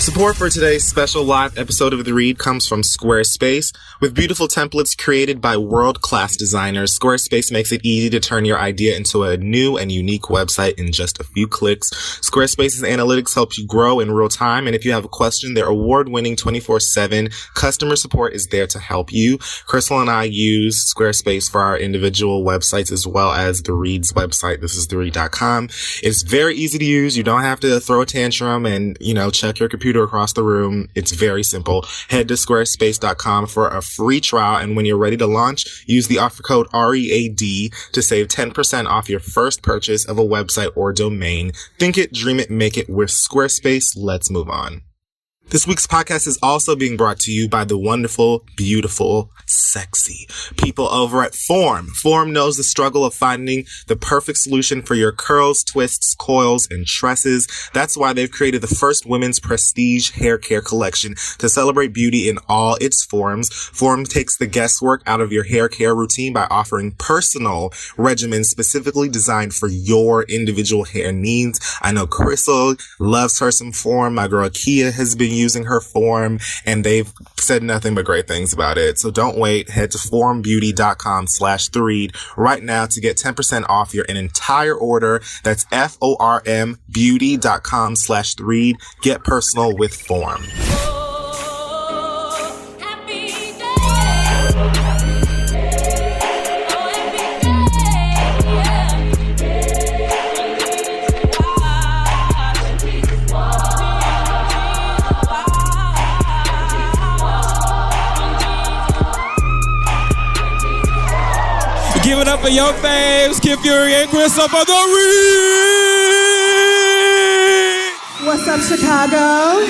Support for today's special live episode of The Read comes from Squarespace. With beautiful templates created by world-class designers, Squarespace makes it easy to turn your idea into a new and unique website in just a few clicks. Squarespace's analytics helps you grow in real time, and if you have a question, their award-winning 24/7 customer support is there to help you. Crystal and I use Squarespace for our individual websites as well as The Read's website. This is theread.com. It's very easy to use. You don't have to throw a tantrum and, check your computer across the room. It's very simple. Head to squarespace.com for a free trial, and when you're ready to launch, use the offer code READ to save 10% off your first purchase of a website or domain. Think it, dream it, make it with Squarespace. Let's move on. This week's podcast is also being brought to you by the wonderful, beautiful, sexy people over at Form. Form knows the struggle of finding the perfect solution for your curls, twists, coils, and tresses. That's why they've created the first women's prestige hair care collection to celebrate beauty in all its forms. Form takes the guesswork out of your hair care routine by offering personal regimens specifically designed for your individual hair needs. I know Crystal loves her some Form. My girl Kia has been using her Form, and they've said nothing but great things about it. So don't wait. Head to formbeauty.com/theread right now to get 10% off your entire order. That's formbeauty.com/thead. Get personal with Form. Give it up for your faves, Kid Fury and Chris up on the Read! What's up, Chicago?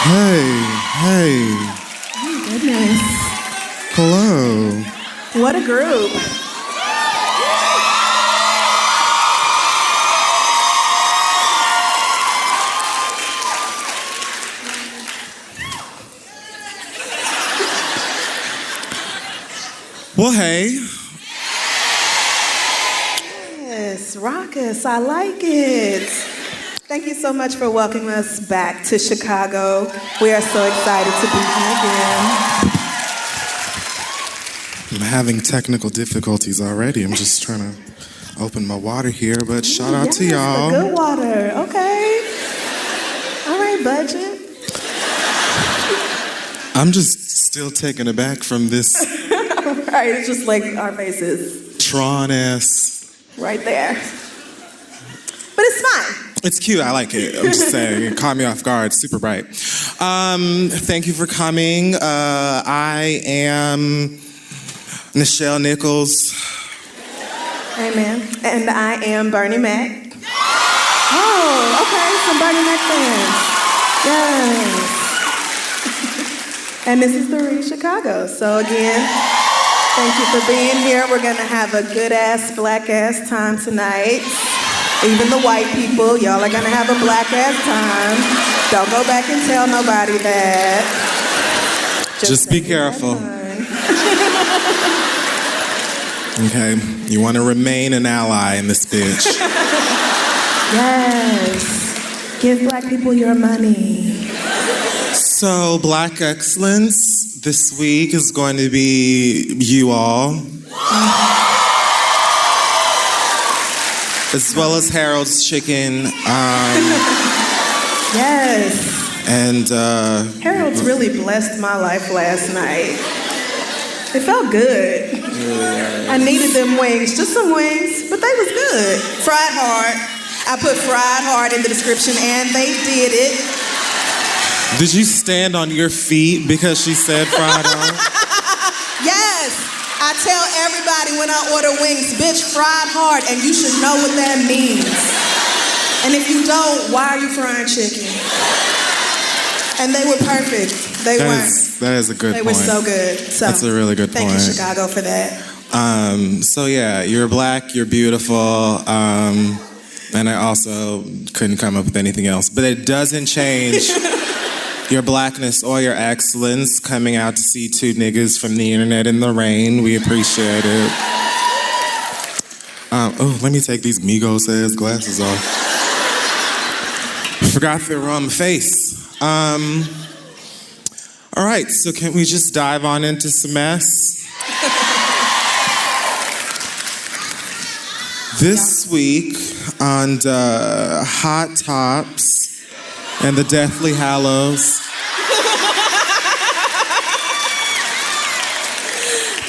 Hey. Oh, goodness. Hello. What a group. Well, hey. Yes, raucous. I like it. Thank you so much for welcoming us back to Chicago. We are so excited to be here again. I'm having technical difficulties already. I'm just trying to open my water here, but shout out to y'all. The good water. Okay. All right, budget. I'm just still taken aback from this. Right, it's just like our faces. Tron-ass. Right there. But it's fine. It's cute. I like it. I'm just saying. It caught me off guard. Super bright. Thank you for coming. I am Nichelle Nichols. Amen. And I am Bernie Mac. Oh, okay. Some Bernie Mac fans. Yes. And this is The Read Chicago. So again, thank you for being here. We're going to have a good-ass, black-ass time tonight. Even the white people, y'all are going to have a black-ass time. Don't go back and tell nobody that. Just be careful. Okay, you want to remain an ally in this bitch. Yes. Give black people your money. So, Black Excellence this week is going to be you all. As well as Harold's Chicken. Yes. And Harold's really blessed my life last night. It felt good. I needed them wings, just some wings, but they was good. Fried hard. I put fried hard in the description, and they did it. Did you stand on your feet because she said fried hard? Yes. I tell everybody when I order wings, bitch, fried hard, and you should know what that means. And if you don't, why are you frying chicken? And they were perfect. They weren't. That is a good point. They were so good. So that's a really good point. Thank you, Chicago, for that. So yeah, you're black, you're beautiful, and I also couldn't come up with anything else. But it doesn't change your blackness or your excellence. Coming out to see two niggas from the internet in the rain. We appreciate it. Let me take these Migos ass glasses off. forgot they were on my face. All right, so can we just dive on into some mess? This week on the Hot Tops and the Deathly Hallows.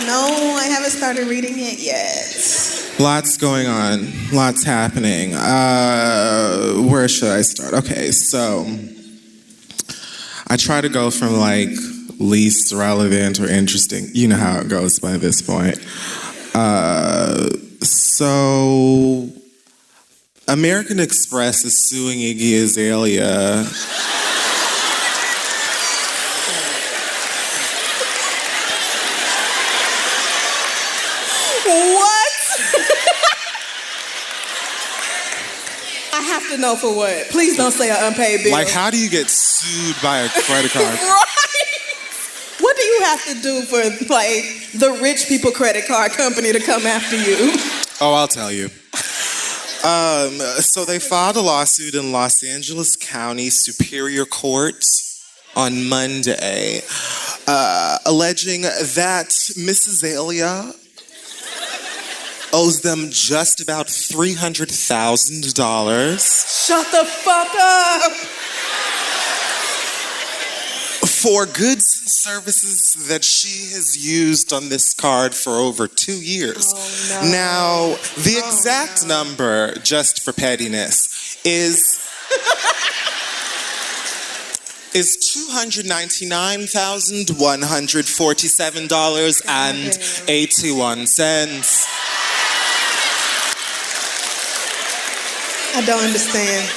No, I haven't started reading it yet. Lots going on, lots happening. Where should I start? Okay, so I try to go from like least relevant or interesting. You know how it goes by this point. So American Express is suing Iggy Azalea. What? I have to know for what. Please don't say an unpaid bill. Like, how do you get sued by a credit card? Right. What do you have to do for, like, the rich people credit card company to come after you? Oh, I'll tell you. So they filed a lawsuit in Los Angeles County Superior Court on Monday, alleging that Miss Azalea owes them just about $300,000. Shut the fuck up! For goods and services that she has used on this card for over 2 years. Oh, no. Now, the exact number, just for pettiness, is $299,147.81. I don't understand.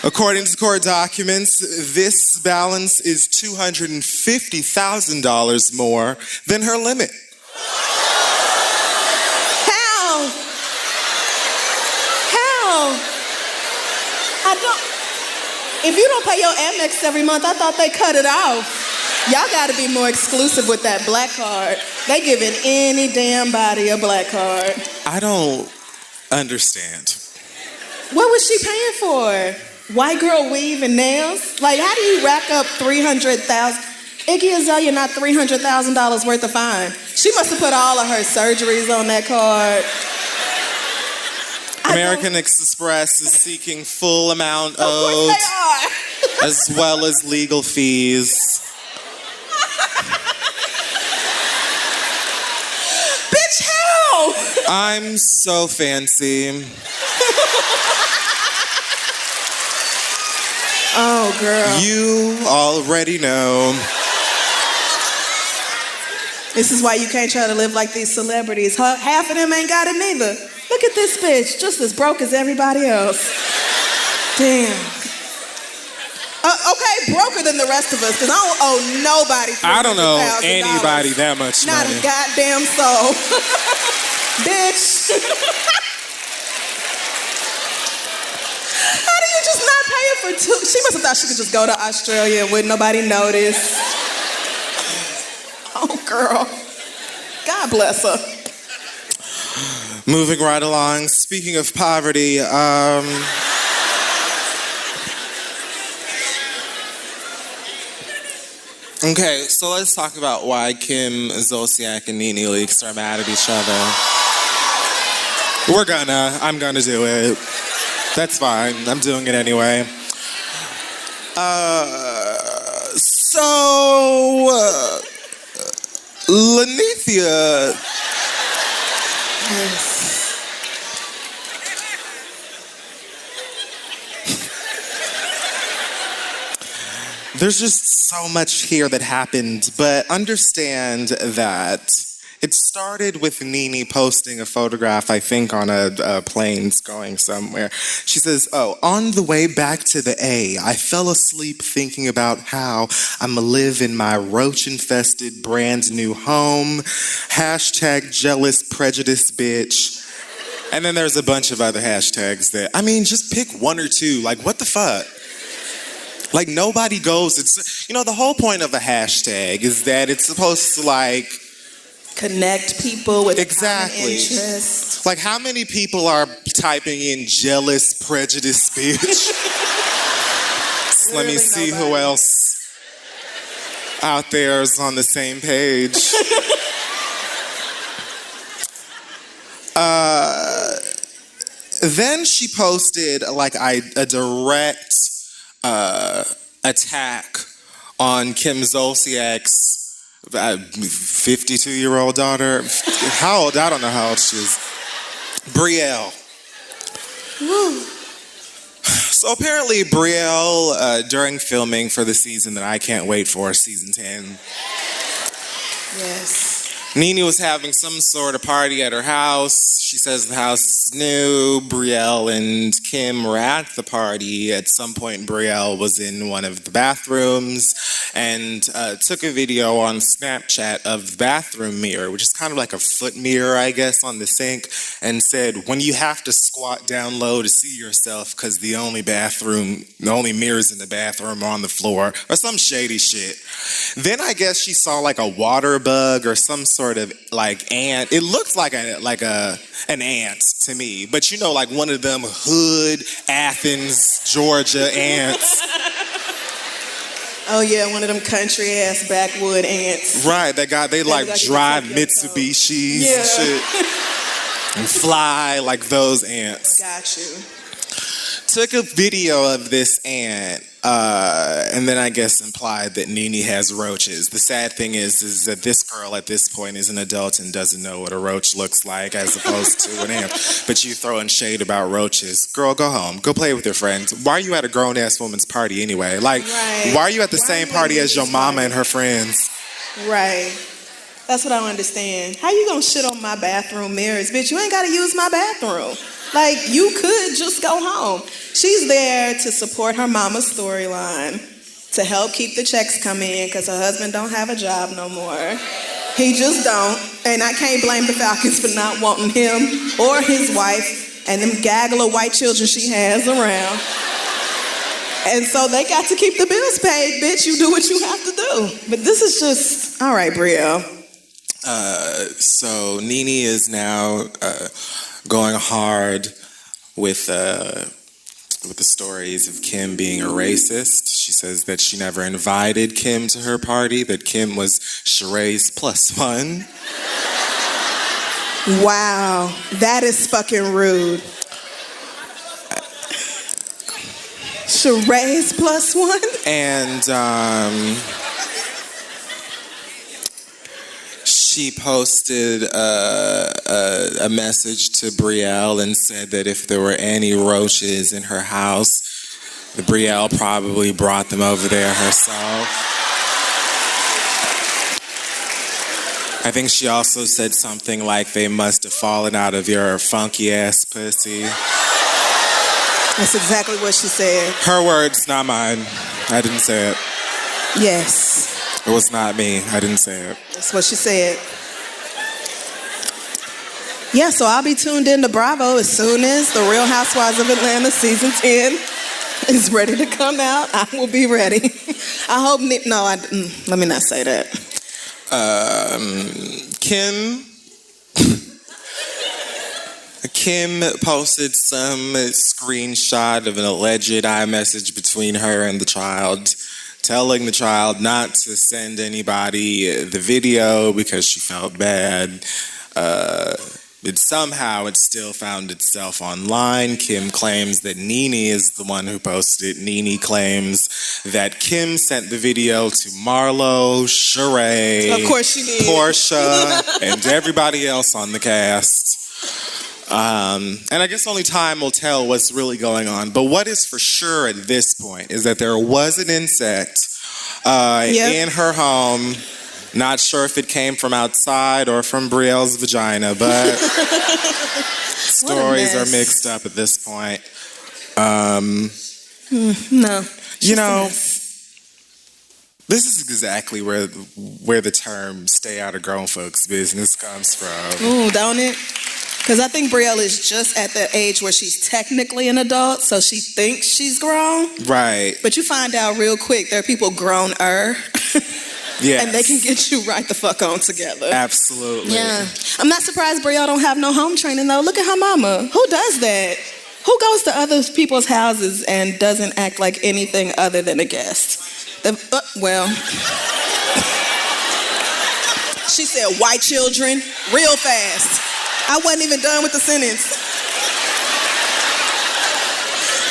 According to court documents, this balance is $250,000 more than her limit. How? I don't... If you don't pay your Amex every month, I thought they cut it off. Y'all gotta be more exclusive with that black card. They giving any damn body a black card. I don't understand. What was she paying for? White girl weave and nails? Like, how do you rack up $300,000? Iggy Azalea not $300,000 worth of fine. She must have put all of her surgeries on that card. American Express is seeking full amount Of course owed, they are. as well as legal fees. Bitch, how? I'm so fancy. Oh, girl. You already know. This is why you can't try to live like these celebrities. Half of them ain't got it neither. Look at this bitch, just as broke as everybody else. Damn. Okay, broker than the rest of us, because I don't owe nobody $300,000. I don't know anybody that much Not money. a goddamn soul. Bitch. How do you just not pay her for two? She must have thought she could just go to Australia and wouldn't nobody notice. Oh, girl. God bless her. Moving right along, speaking of poverty, okay, so let's talk about why Kim Zolciak and Nene Leakes are mad at each other. I'm gonna do it. That's fine, I'm doing it anyway. Lanithia. Yes. There's just so much here that happened, but understand that it started with Nene posting a photograph, I think, on a plane going somewhere. She says, on the way back to the A, I fell asleep thinking about how I'ma live in my roach-infested brand new home. Hashtag jealous prejudice bitch. And then there's a bunch of other hashtags that, I mean, just pick one or two. Like, what the fuck? Like, nobody goes, the whole point of a hashtag is that it's supposed to, like, connect people with Exactly. common interest. Like, how many people are typing in jealous, prejudiced bitch? Let me see who else out there is on the same page. Then she posted like a direct attack on Kim Zolciak's 52-year-old daughter. How old? I don't know how old she is. Brielle. Woo. So apparently Brielle, during filming for the season that I can't wait for, season 10, Yes. Nene was having some sort of party at her house. She says the house is new. Brielle and Kim were at the party. At some point, Brielle was in one of the bathrooms and took a video on Snapchat of the bathroom mirror, which is kind of like a foot mirror, I guess, on the sink, and said, when you have to squat down low to see yourself because the only mirrors in the bathroom are on the floor, or some shady shit. Then I guess she saw like a water bug or some sort of like ant. It looked like an ant to me, but you know, like one of them hood Athens, Georgia ants. Oh yeah, one of them country ass backwood ants. Right, they like drive Mitsubishis and shit. And fly like those ants. Got you. Took a video of this ant, and then I guess implied that Nene has roaches. The sad thing is that this girl at this point is an adult and doesn't know what a roach looks like as opposed to an ant. But you throwing shade about roaches. Girl, go home. Go play with your friends. Why are you at a grown-ass woman's party anyway? Like, right. Why are you at the same party as your mama and her friends? Right. That's what I don't understand. How you gonna shit on my bathroom mirrors? Bitch, you ain't gotta use my bathroom. Like, you could just go home. She's there to support her mama's storyline, to help keep the checks coming in, because her husband don't have a job no more. He just don't. And I can't blame the Falcons for not wanting him or his wife and them gaggle of white children she has around. And so they got to keep the bills paid, bitch. You do what you have to do. But this is just, all right, Brielle. So Nene is now going hard with the stories of Kim being a racist. She says that she never invited Kim to her party, that Kim was Sheree's +1. Wow, that is fucking rude. Sheree's +1? And she posted a message to Brielle and said that if there were any roaches in her house, Brielle probably brought them over there herself. I think she also said something like they must have fallen out of your funky ass pussy. That's exactly what she said. Her words, not mine. I didn't say it. Yes. It was not me. I didn't say it. That's what she said. Yeah, so I'll be tuned in to Bravo as soon as The Real Housewives of Atlanta season 10 is ready to come out. I will be ready. I hope, let me not say that. Kim posted some screenshot of an alleged iMessage between her and the child, telling the child not to send anybody the video because she felt bad. But somehow it still found itself online. Kim claims that Nene is the one who posted it. Nene claims that Kim sent the video to Marlo, Sheree, Of course she did. Portia, and everybody else on the cast. And I guess only time will tell what's really going on. But what is for sure at this point is that there was an insect in her home. Not sure if it came from outside or from Brielle's vagina, but stories are mixed up at this point. No. You know, this is exactly where the term "stay out of grown folks' business" comes from. Ooh, don't it? Because I think Brielle is just at the age where she's technically an adult, so she thinks she's grown. Right. But you find out real quick there are people grown-er Yes. And they can get you right the fuck on together. Absolutely. Yeah. I'm not surprised Brielle don't have no home training, though. Look at her mama. Who does that? Who goes to other people's houses and doesn't act like anything other than a guest? Well... She said, white children, real fast. I wasn't even done with the sentence.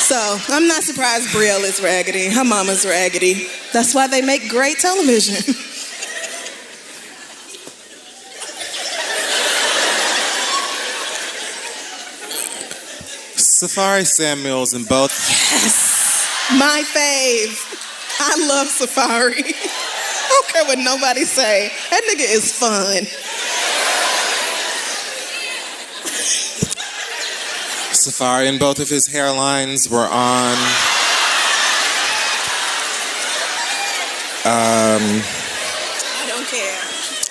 So, I'm not surprised Brielle is raggedy. Her mama's raggedy. That's why they make great television. Safari Samuels and both... Yes! My fave. I love Safari. I don't care what nobody say. That nigga is fun. Safari and both of his hairlines were on... I don't care.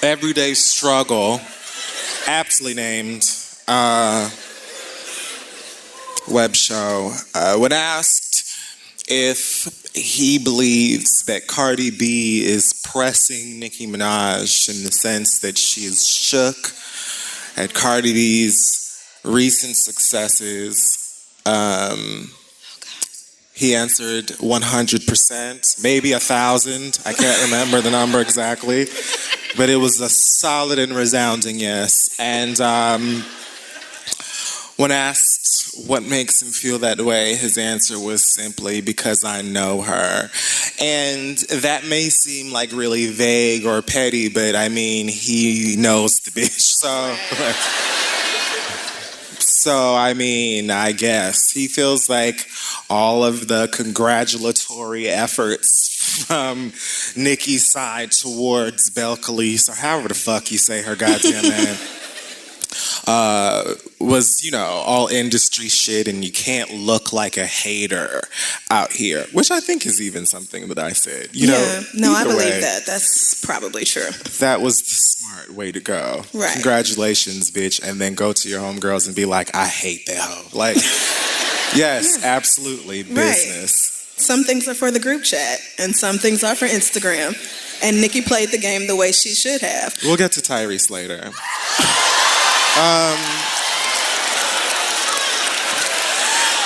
Everyday Struggle, aptly named web show. When asked if he believes that Cardi B is pressing Nicki Minaj in the sense that she is shook at Cardi B's recent successes, he answered 100%, maybe 1,000. I can't remember the number exactly, but it was a solid and resounding yes. And when asked what makes him feel that way, his answer was simply, because I know her. And that may seem like really vague or petty, but I mean, he knows the bitch, so I mean, I guess. He feels like all of the congratulatory efforts from Nicki's side towards Belle Khalees, or however the fuck you say her goddamn name, was, you know, all industry shit, and you can't look like a hater out here, which I think is even something that I said. You know, no, I believe way, that. That's probably true. That was the smart way to go. Right. Congratulations, bitch, and then go to your homegirls and be like, I hate that hoe. Like, yes, absolutely, business. Right. Some things are for the group chat, and some things are for Instagram. And Nicki played the game the way she should have. We'll get to Tyrese later.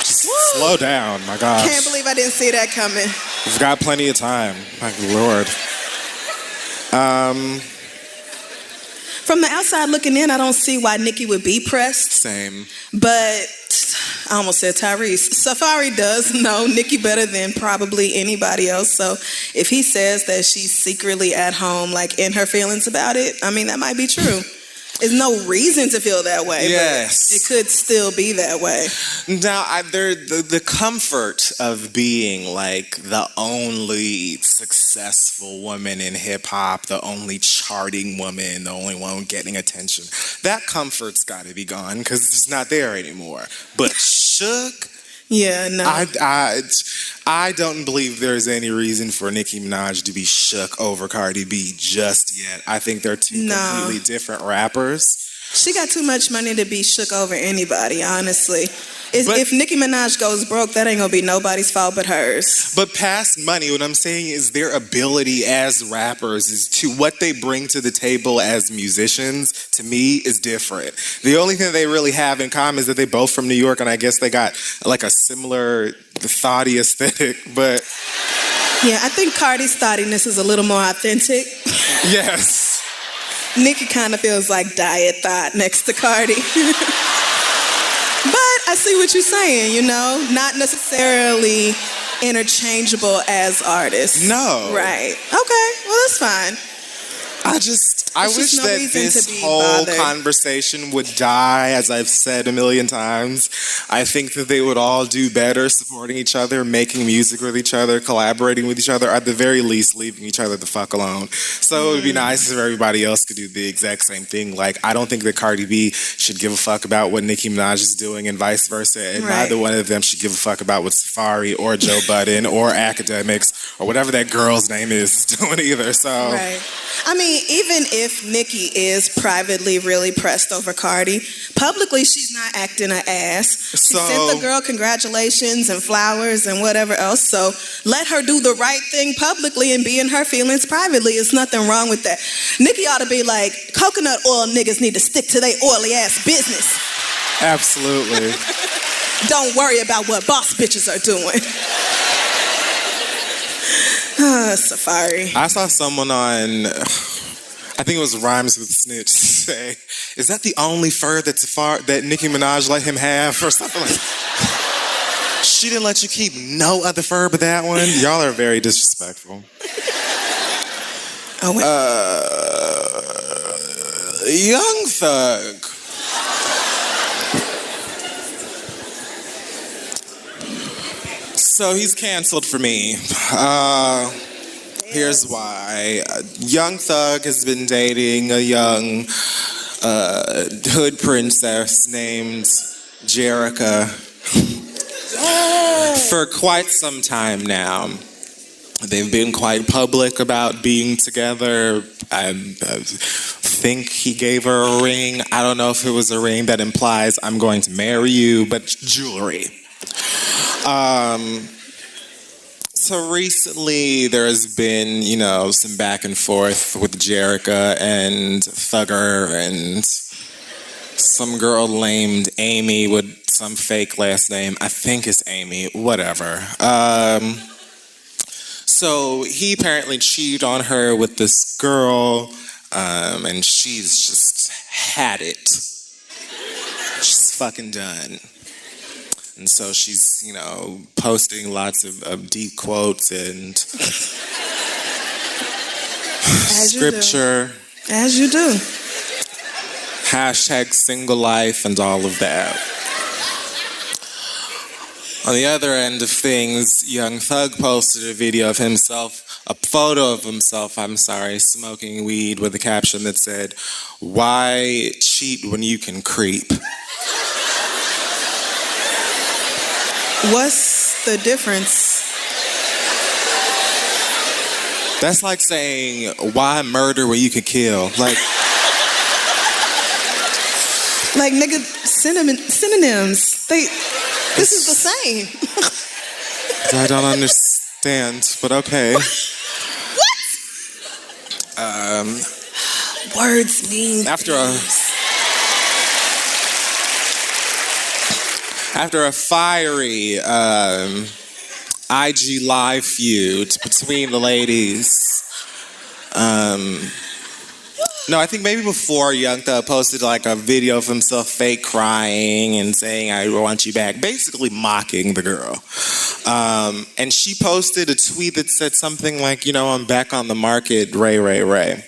Just slow down, my gosh. Can't believe I didn't see that coming. We've got plenty of time. My Lord. From the outside looking in, I don't see why Nicki would be pressed. Same. But I almost said Tyrese. Safari does know Nicki better than probably anybody else. So if he says that she's secretly at home, like in her feelings about it, I mean, that might be true. There's no reason to feel that way, yes, but it could still be that way. Now, the comfort of being like the only successful woman in hip hop, the only charting woman, the only one getting attention, that comfort's got to be gone because it's not there anymore. But shook. Yeah, no. I don't believe there's any reason for Nicki Minaj to be shook over Cardi B just yet. I think they're two completely different rappers. She got too much money to be shook over anybody, honestly. If Nicki Minaj goes broke, that ain't gonna be nobody's fault but hers. But past money, what I'm saying is their ability as rappers is to what they bring to the table as musicians, to me, is different. The only thing they really have in common is that they both from New York, and I guess they got like a similar thoughty aesthetic, but... Yeah, I think Cardi's thoughtiness is a little more authentic. Yes. Nicki kind of feels like diet thought next to Cardi. But I see what you're saying, you know? Not necessarily interchangeable as artists. No. Right. Okay, well, that's fine. I wish no that this whole conversation would die, as I've said a million times. I think that they would all do better supporting each other, making music with each other, collaborating with each other, or at the very least, leaving each other the fuck alone. So it would be nice if everybody else could do the exact same thing. Like, I don't think that Cardi B should give a fuck about what Nicki Minaj is doing and vice versa, and neither one of them should give a fuck about what Safari or Joe Budden or academics or whatever that girl's name is doing either. So Right. I mean, even if Nicki is privately really pressed over Cardi, publicly she's not acting an ass. She sent the girl congratulations and flowers and whatever else. So let her do the right thing publicly and be in her feelings privately. There's nothing wrong with that. Nicki ought to be like, coconut oil niggas need to stick to their oily ass business. absolutely. Don't worry about what boss bitches are doing. Safari. I saw someone on, I think it was Rhymes with Snitch, say, is that the only fur that Nicki Minaj let him have or something like that? She didn't let you keep no other fur but that one? Y'all are very disrespectful. Oh, Young Thug. So he's canceled for me. Here's why. Young Thug has been dating a young hood princess named Jerica for quite some time now. They've been quite public about being together. I think he gave her a ring. I don't know if it was a ring that implies I'm going to marry you, but jewelry. So recently there's been, some back and forth with Jerica and Thugger and some girl named Amy with some fake last name. I think it's Amy, whatever. So he apparently cheated on her with this girl, and she's just had it. She's fucking done. And so she's, posting lots of deep quotes and scripture. As you do. Hashtag single life and all of that. On the other end of things, Young Thug posted a photo of himself, smoking weed with a caption that said, "Why cheat when you can creep?" What's the difference? That's like saying, why murder when you could kill? Like nigga, synonyms. This is the same. I don't understand, but okay. What? Words mean After a fiery IG Live feud between the ladies. No, I think maybe before Young Thug posted like a video of himself fake crying and saying, "I want you back," basically mocking the girl. And she posted a tweet that said something like, "I'm back on the market, Ray.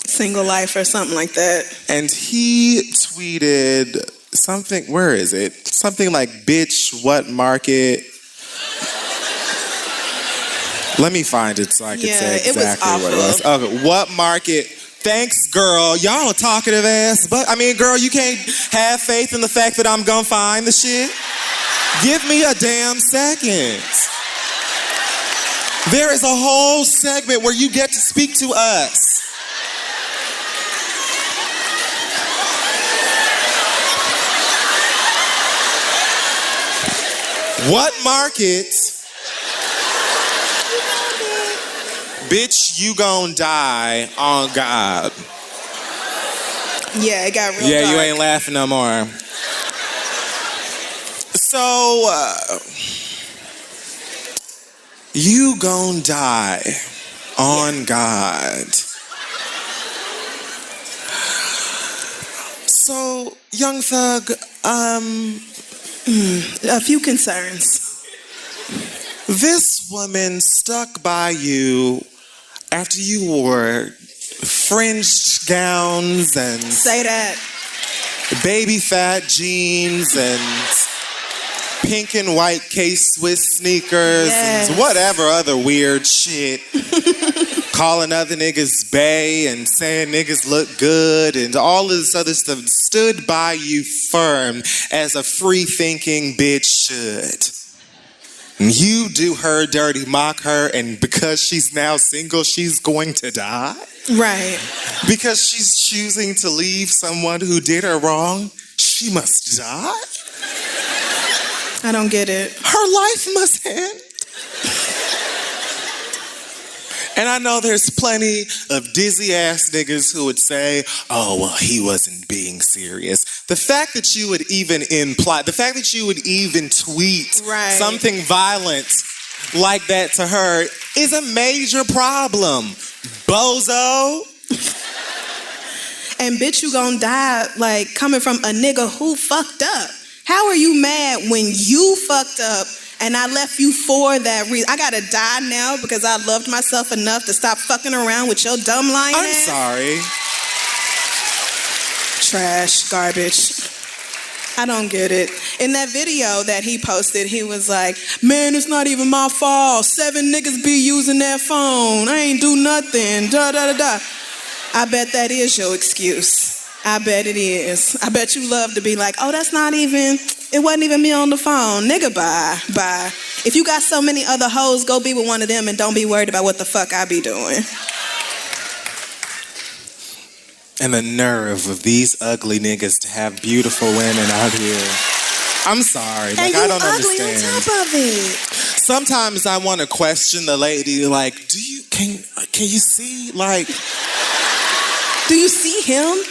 Single life or something like that. And he tweeted something, where is it? Something like, "Bitch, what market?" Let me find it so I can say exactly what it was. Okay, what market? Thanks, girl. Y'all a talkative ass. But, girl, you can't have faith in the fact that I'm gonna find the shit. Give me a damn second. There is a whole segment where you get to speak to us. What market? Bitch, you gon' die on God. Yeah, it got real Yeah, dark. you ain't laughing no more. So, you gon' die on God. So, Young Thug, a few concerns. This woman stuck by you after you wore fringed gowns and Say that. baby fat jeans and pink and white K-Swiss sneakers and whatever other weird shit. Calling other niggas bae and saying niggas look good and all this other stuff. Stood by you firm as a free-thinking bitch should. You do her dirty, mock her, and because she's now single, she's going to die? Right. Because she's choosing to leave someone who did her wrong, she must die? I don't get it. Her life must end. And I know there's plenty of dizzy-ass niggas who would say, oh, well, he wasn't being serious. The fact that you would even imply, the fact that you would even tweet something violent like that to her is a major problem, bozo. And bitch, you gonna die, like, coming from a nigga who fucked up. How are you mad when you fucked up and I left you for that reason? I gotta die now because I loved myself enough to stop fucking around with your dumb lying I'm ass? sorry. Trash, garbage. I don't get it. In that video that he posted, he was like, man, it's not even my fault. 7 niggas be using that phone. I ain't do nothing. Da da da da. I bet that is your excuse. I bet it is. I bet you love to be like, oh, that's not even, it wasn't even me on the phone. Nigga, bye. If you got so many other hoes, go be with one of them and don't be worried about what the fuck I be doing. And the nerve of these ugly niggas to have beautiful women out here. I'm sorry. Like, I don't understand. On top of it. Sometimes I want to question the lady, like, can you see, like... Do you see him?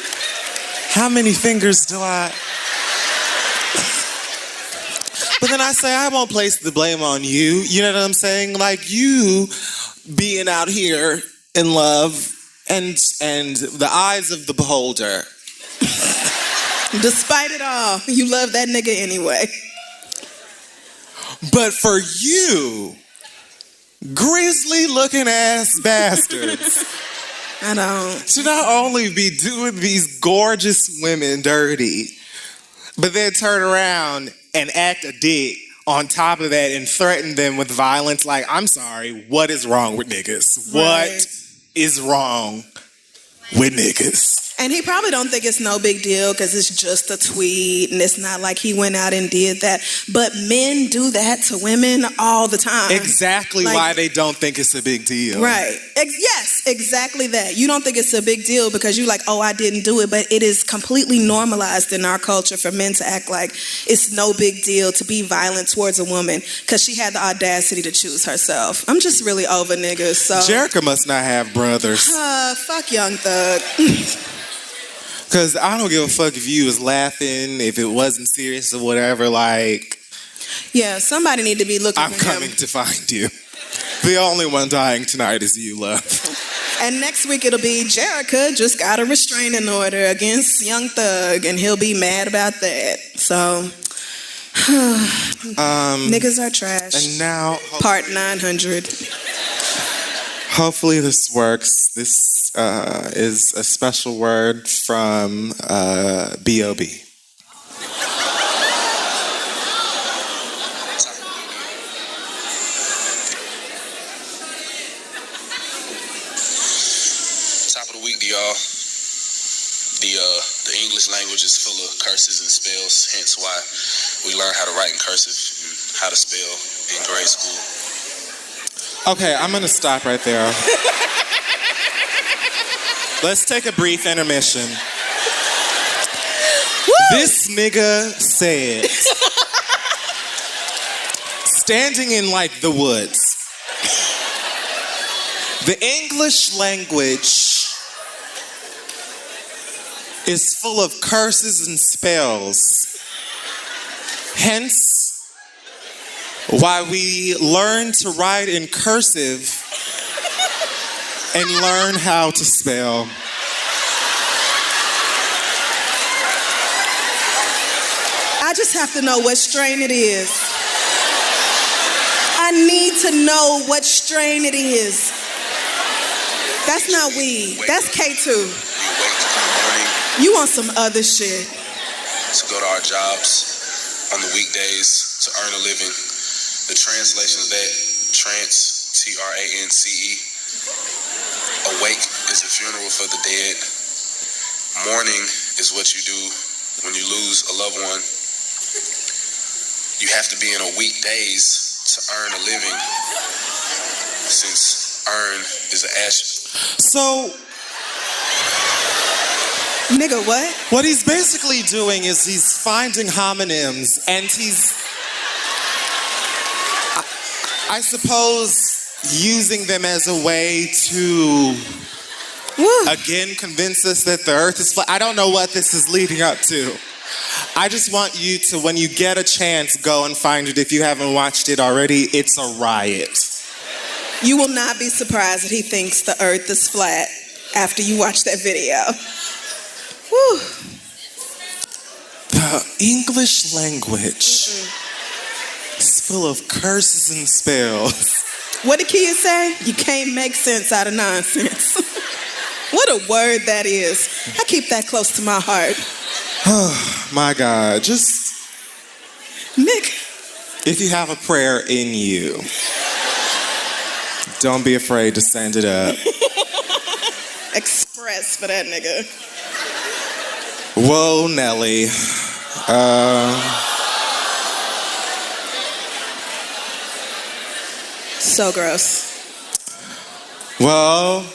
How many fingers do I... But then I say, I won't place the blame on you. You know what I'm saying? Like, you being out here in love and the eyes of the beholder. Despite it all, you love that nigga anyway. But for you, grisly looking ass bastards, I don't. to not only be doing these gorgeous women dirty, but then turn around and act a dick on top of that and threaten them with violence. Like, I'm sorry, what is wrong with niggas? Right. What is wrong with niggas? And he probably don't think it's no big deal because it's just a tweet and it's not like he went out and did that. But men do that to women all the time. Exactly, like, why they don't think it's a big deal. Right. Yes, exactly that. You don't think it's a big deal because you're like, oh, I didn't do it. But it is completely normalized in our culture for men to act like it's no big deal to be violent towards a woman because she had the audacity to choose herself. I'm just really over niggas. So Jerica must not have brothers. Fuck Young Thug. Because I don't give a fuck if you was laughing, if it wasn't serious or whatever, like... Yeah, somebody need to be looking I'm for coming him. to find you. The only one dying tonight is you, love. And next week it'll be Jerica just got a restraining order against Young Thug, and he'll be mad about that. So, niggas are trash. And now... Part 900. Hopefully this works. This is a special word from B.o.B. Top of the week to y'all. The English language is full of curses and spells, hence why we learn how to write in cursive and how to spell in grade school. Okay, I'm gonna stop right there. Let's take a brief intermission. Woo! This nigga said, standing in like the woods, the English language is full of curses and spells. Hence, why we learn to write in cursive and learn how to spell. I just have to know what strain it is. I need to know what strain it is. That's not weed. That's K2. We wake in the morning You want some other shit. to go to our jobs on the weekdays to earn a living. The translation of that, trance, T-R-A-N-C-E. Awake is a funeral for the dead. Mourning is what you do when you lose a loved one. You have to be in a weekdays to to earn a living, since earn is an action. So, Nigga, what? what he's basically doing is he's finding homonyms and he's, I suppose, using them as a way to, again, convince us that the earth is flat. I don't know what this is leading up to. I just want you to, when you get a chance, go and find it. If you haven't watched it already, it's a riot. You will not be surprised that he thinks the earth is flat after you watch that video. Whew. The English language is full of curses and spells. What did Kia say? You can't make sense out of nonsense. What a word that is. I keep that close to my heart. Oh, my God. Just, Nick. if you have a prayer in you, don't be afraid to send it up. Express for that nigga. Whoa, Nelly. So gross. Well,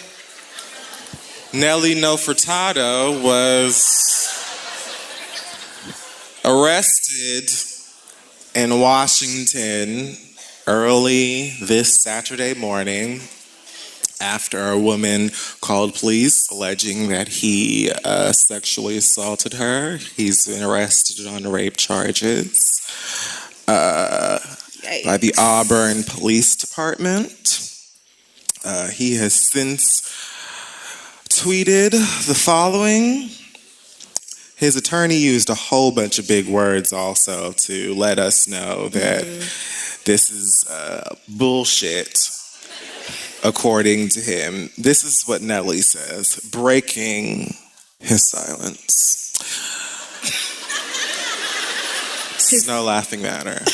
Nelly No Furtado was arrested in Washington early this Saturday morning after a woman called police alleging that he sexually assaulted her. He's been arrested on rape charges by the Auburn Police Department. He has since tweeted the following. His attorney used a whole bunch of big words also to let us know that this is bullshit, according to him. This is what Nelly says, breaking his silence. It's no laughing matter.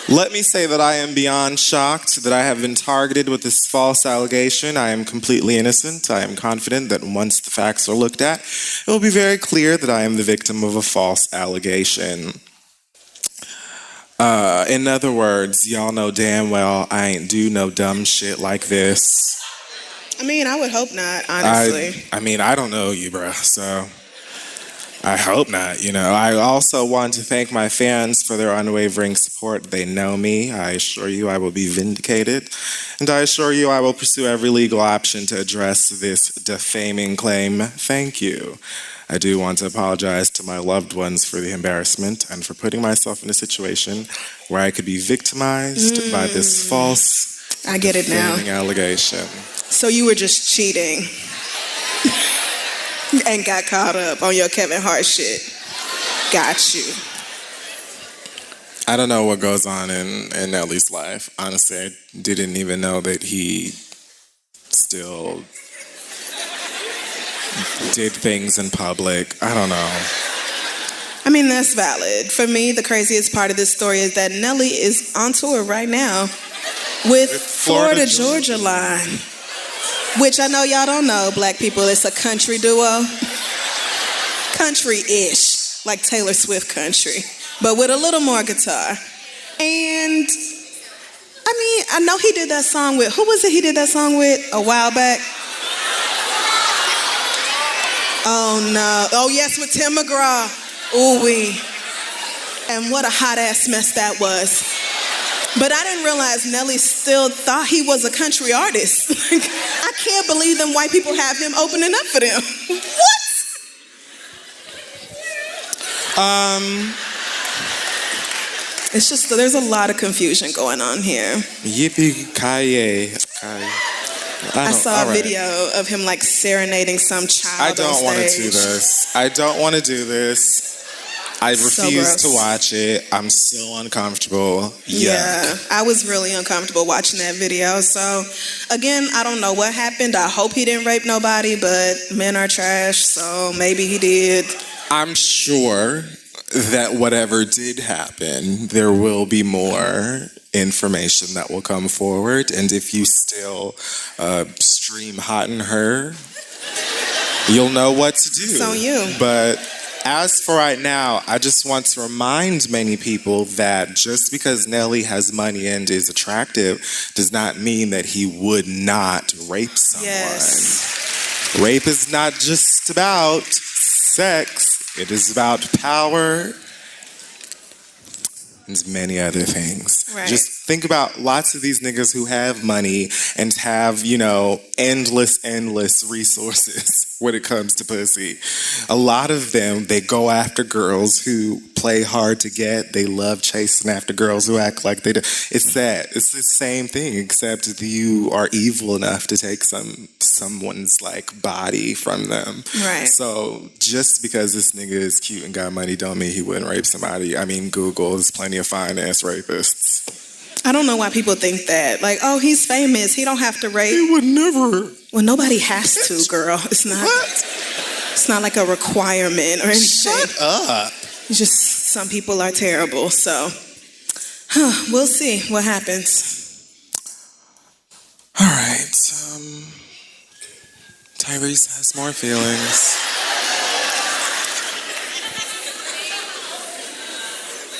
Let me say that I am beyond shocked that I have been targeted with this false allegation. I am completely innocent. I am confident that once the facts are looked at, it will be very clear that I am the victim of a false allegation. In other words, y'all know damn well I ain't do no dumb shit like this. I mean, I would hope not, honestly. I mean, I don't know you, bruh, so I hope not, you know. I also want to thank my fans for their unwavering support. They know me. I assure you I will be vindicated. And I assure you I will pursue every legal option to address this defaming claim. Thank you. I do want to apologize to my loved ones for the embarrassment and for putting myself in a situation where I could be victimized by this false, I get it now. defaming allegation. So you were just cheating and got caught up on your Kevin Hart shit. Got you. I don't know what goes on in Nelly's life. Honestly, I didn't even know that he still did things in public. I don't know. I mean, that's valid. For me, the craziest part of this story is that Nelly is on tour right now with Florida Georgia Line, which I know y'all don't know, black people, it's a country duo. Country-ish, like Taylor Swift country, but with a little more guitar. And, I mean, I know he did that song with, who was it he did that song with a while back? Oh, no. Oh, yes, with Tim McGraw. Ooh-wee. And what a hot-ass mess that was. But I didn't realize Nelly still thought he was a country artist. I can't believe them white people have him opening up for them. What? It's just, there's a lot of confusion going on here. Yippee-ki-yay. I saw a video of him like serenading some child. I don't want to stage. do this. I don't want to do this. I refuse to watch it. I'm so uncomfortable. Yuck. Yeah, I was really uncomfortable watching that video. So, again, I don't know what happened. I hope he didn't rape nobody, but men are trash, so maybe he did. I'm sure that whatever did happen, there will be more information that will come forward. And if you still stream Hot in Her, you'll know what to do. It's on you. But As for right now, I just want to remind many people that just because Nelly has money and is attractive does not mean that he would not rape someone. Yes. Rape is not just about sex. It is about power and many other things. Right. Just think about lots of these niggas who have money and have, endless resources when it comes to pussy. A lot of them, they go after girls who play hard to get. They love chasing after girls who act like they do. It's sad. It's the same thing, except you are evil enough to take someone's body from them. Right. So just because this nigga is cute and got money don't mean he wouldn't rape somebody. I mean, Google, there's plenty of fine-ass rapists. I don't know why people think that. He's famous. He don't have to rape. He would never. Well, nobody has to, girl. It's not. What? It's not like a requirement or anything. Shut up. It's just some people are terrible. So, we'll see what happens. All right. Tyrese has more feelings.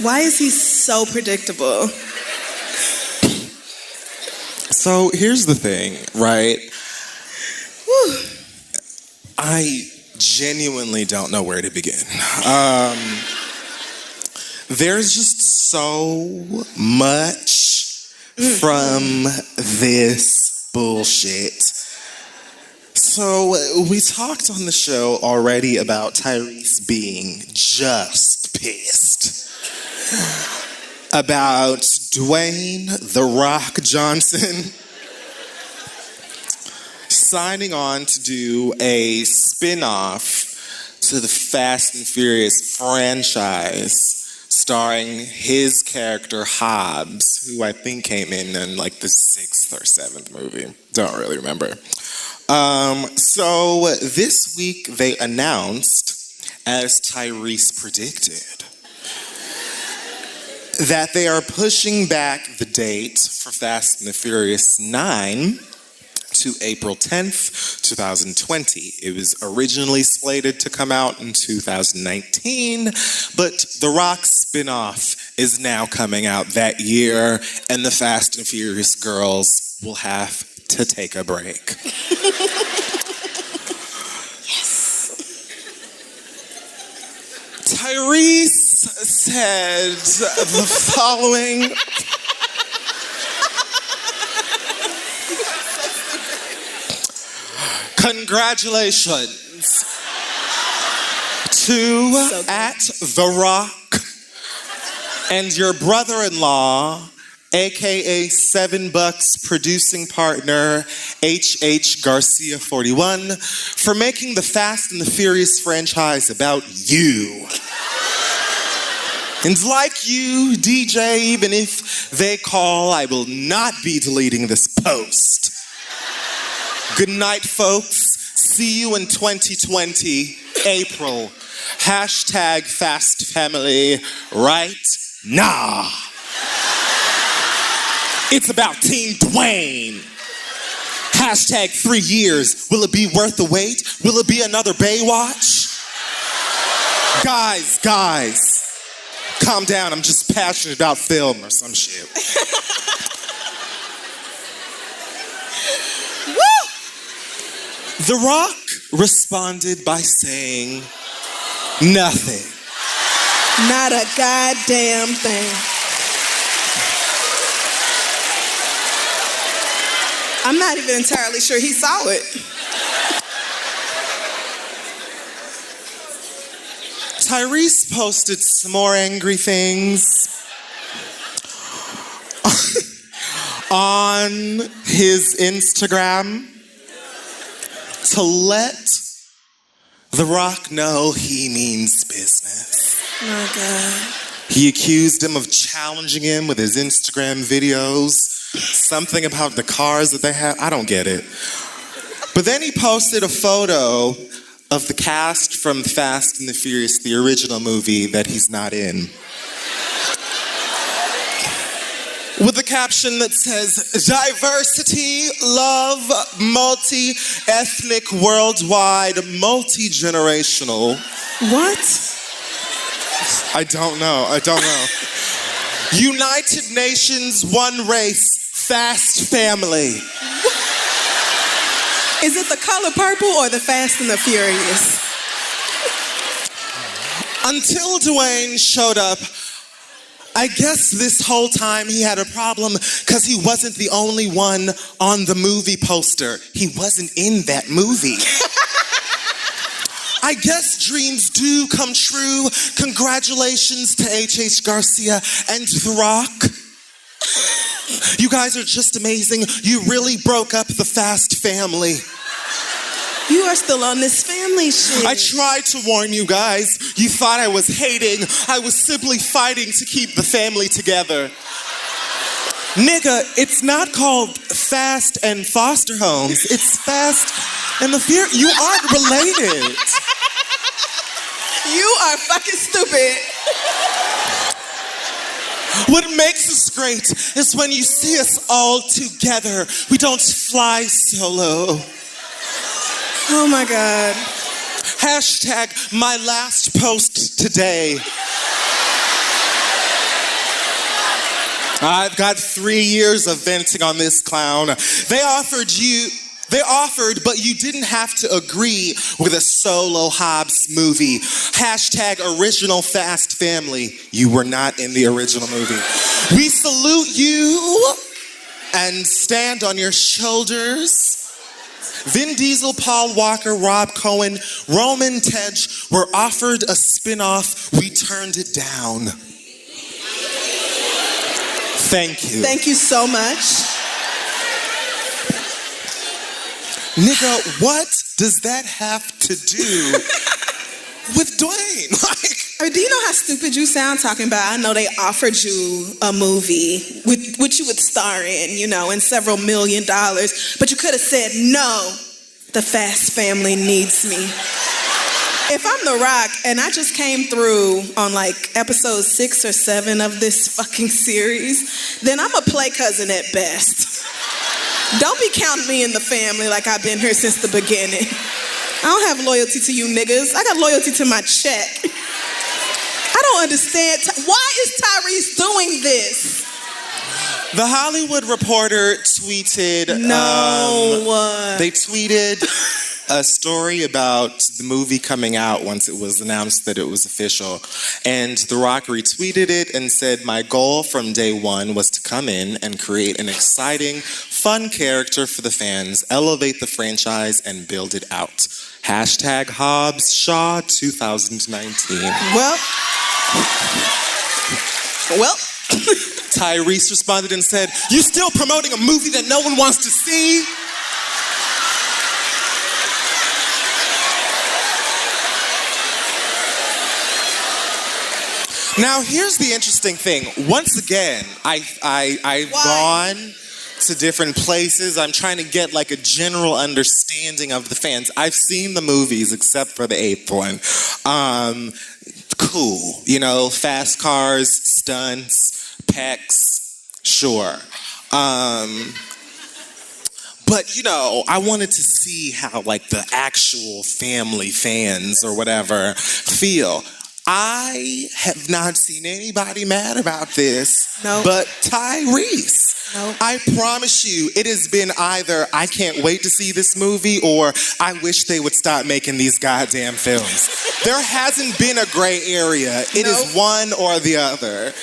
Why is he so predictable? So here's the thing, right? Whew. I genuinely don't know where to begin. There's just so much from this bullshit. So we talked on the show already about Tyrese being just pissed about Dwayne "The Rock" Johnson signing on to do a spin-off to the Fast and Furious franchise starring his character Hobbs, who I think came in the 6th or 7th movie. Don't really remember. So this week they announced, as Tyrese predicted, that they are pushing back the date for Fast and the Furious 9 to April 10th, 2020. It was originally slated to come out in 2019, but The Rock spin-off is now coming out that year, and the Fast and Furious girls will have to take a break. Yes. Tyrese said the following. Congratulations to at The Rock and your brother-in-law, aka $7 producing partner H.H. Garcia 41, for making the Fast and the Furious franchise about you. And like you, DJ, even if they call, I will not be deleting this post. Good night, folks. See you in 2020, April. Hashtag Fast Family right now. It's about Team Dwayne. Hashtag 3 years. Will it be worth the wait? Will it be another Baywatch? Guys. Calm down, I'm just passionate about film or some shit. Woo! The Rock responded by saying nothing. Not a goddamn thing. I'm not even entirely sure he saw it. Tyrese posted some more angry things on his Instagram to let The Rock know he means business. Oh my God. He accused him of challenging him with his Instagram videos, something about the cars that they have. I don't get it. But then he posted a photo of the cast from Fast and the Furious, the original movie that he's not in, with a caption that says, diversity, love, multi-ethnic, worldwide, multi-generational. What? I don't know. United Nations, one race, fast family. Is it the color purple or the Fast and the Furious? Until Dwayne showed up, I guess this whole time he had a problem because he wasn't the only one on the movie poster. He wasn't in that movie. I guess dreams do come true. Congratulations to H.H. Garcia and The Rock. You guys are just amazing. You really broke up the Fast family. You are still on this family shit. I tried to warn you guys. You thought I was hating. I was simply fighting to keep the family together. Nigga, it's not called Fast and Foster Homes. It's Fast and the Fear. You aren't related. You are fucking stupid. What makes us great is when you see us all together. We don't fly solo. Oh my God. Hashtag my last post today. I've got 3 years of venting on this clown. They offered, but you didn't have to agree with a solo Hobbs movie. Hashtag original Fast family. You were not in the original movie. We salute you and stand on your shoulders. Vin Diesel, Paul Walker, Rob Cohen, Roman Tej were offered a spin-off. We turned it down. Thank you. Thank you so much. Nigga, what does that have to do with Dwayne? I mean, do you know how stupid you sound talking about? I know they offered you a movie which you would star in, and several $1 million, but you could have said, no, the Fast family needs me. If I'm The Rock and I just came through on like episode 6 or 7 of this fucking series, then I'm a play cousin at best. Don't be counting me in the family like I've been here since the beginning. I don't have loyalty to you niggas. I got loyalty to my check. I don't understand. Why is Tyrese doing this? The Hollywood Reporter tweeted... They tweeted a story about the movie coming out once it was announced that it was official. And The Rock retweeted it and said, my goal from day one was to come in and create an exciting, fun character for the fans, elevate the franchise, and build it out. Hashtag Hobbs Shaw 2019. Well. Tyrese responded and said, you still promoting a movie that no one wants to see? Now, here's the interesting thing. Once again, I've gone to different places. I'm trying to get like a general understanding of the fans. I've seen the movies except for the 8th one. Cool. Fast cars, stunts, pecs, sure. But, I wanted to see how like the actual family fans or whatever feel. I have not seen anybody mad about this, but Tyrese. Nope. I promise you, it has been either I can't wait to see this movie or I wish they would stop making these goddamn films. There hasn't been a gray area. It is one or the other.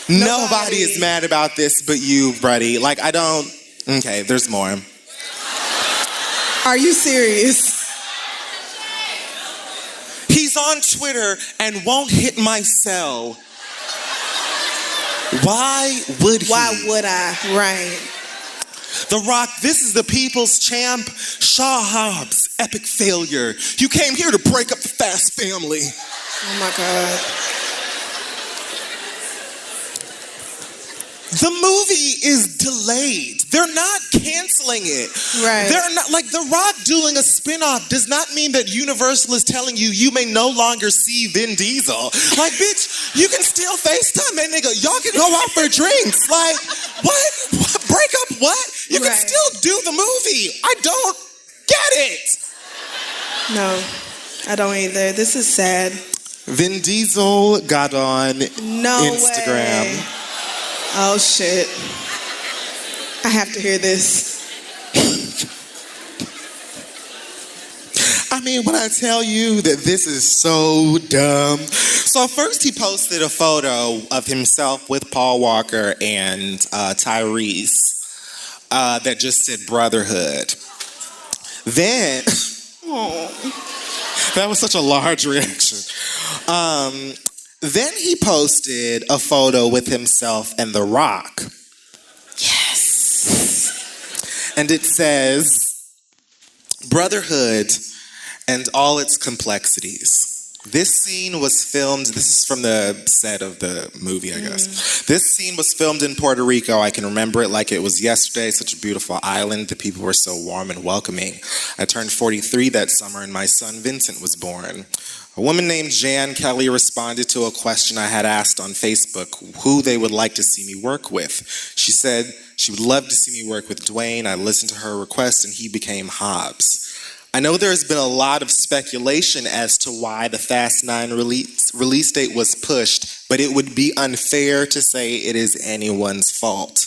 Nobody is mad about this but you, buddy. Like, okay, there's more. Are you serious? He's on Twitter and won't hit my cell. Why would he? Why would I? Right. The Rock, this is the people's champ. Shaw Hobbs, epic failure. You came here to break up the Fast family. Oh my God. The movie is delayed. They're not canceling it. Right. They're not, like, The Rock doing a spinoff does not mean that Universal is telling you may no longer see Vin Diesel. Like, bitch, you can still FaceTime that nigga. Y'all can go out for drinks. Like, what? Break up what? You can still do the movie. I don't get it. No, I don't either. This is sad. Vin Diesel got on Instagram. Way. Oh, shit. I have to hear this. I mean, when I tell you that this is so dumb. So first he posted a photo of himself with Paul Walker and Tyrese that just said brotherhood. Then, that was such a large reaction. Then he posted a photo with himself and The Rock. Yes. And it says, brotherhood and all its complexities. This scene was filmed, this is from the set of the movie, I guess. This scene was filmed in Puerto Rico. I can remember it like it was yesterday. Such a beautiful island. The people were so warm and welcoming. I turned 43 that summer and my son Vincent was born. A woman named Jan Kelly responded to a question I had asked on Facebook, who they would like to see me work with. She said she would love to see me work with Dwayne. I listened to her request and he became Hobbs. I know there has been a lot of speculation as to why the Fast 9 release date was pushed, but it would be unfair to say it is anyone's fault.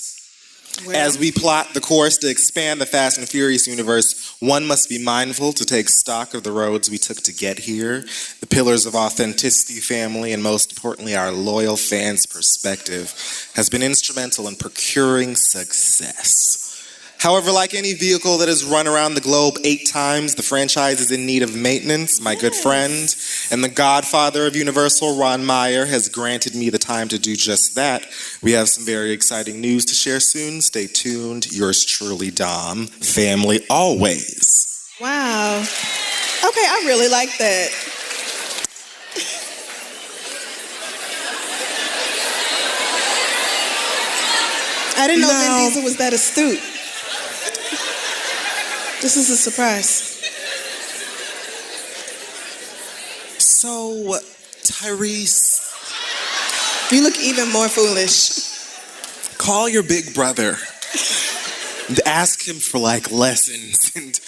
Well, as we plot the course to expand the Fast and Furious universe, one must be mindful to take stock of the roads we took to get here, the pillars of authenticity, family, and most importantly, our loyal fans' perspective has been instrumental in procuring success. However, like any vehicle that has run around the globe 8 times, the franchise is in need of maintenance. My good friend and the godfather of Universal, Ron Meyer, has granted me the time to do just that. We have some very exciting news to share soon. Stay tuned. Yours truly, Dom. Family always. Wow. Okay, I really like that. I didn't know Vin Diesel was that astute. This is a surprise. So, Tyrese. You look even more foolish. Call your big brother and ask him for like lessons and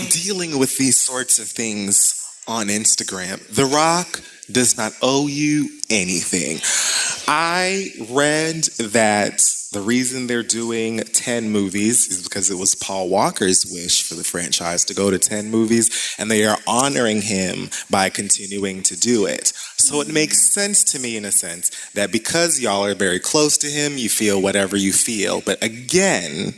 dealing with these sorts of things on Instagram. The Rock does not owe you anything. I read that the reason they're doing 10 movies is because it was Paul Walker's wish for the franchise to go to 10 movies, and they are honoring him by continuing to do it. So it makes sense to me, in a sense, that because y'all are very close to him, you feel whatever you feel. But again,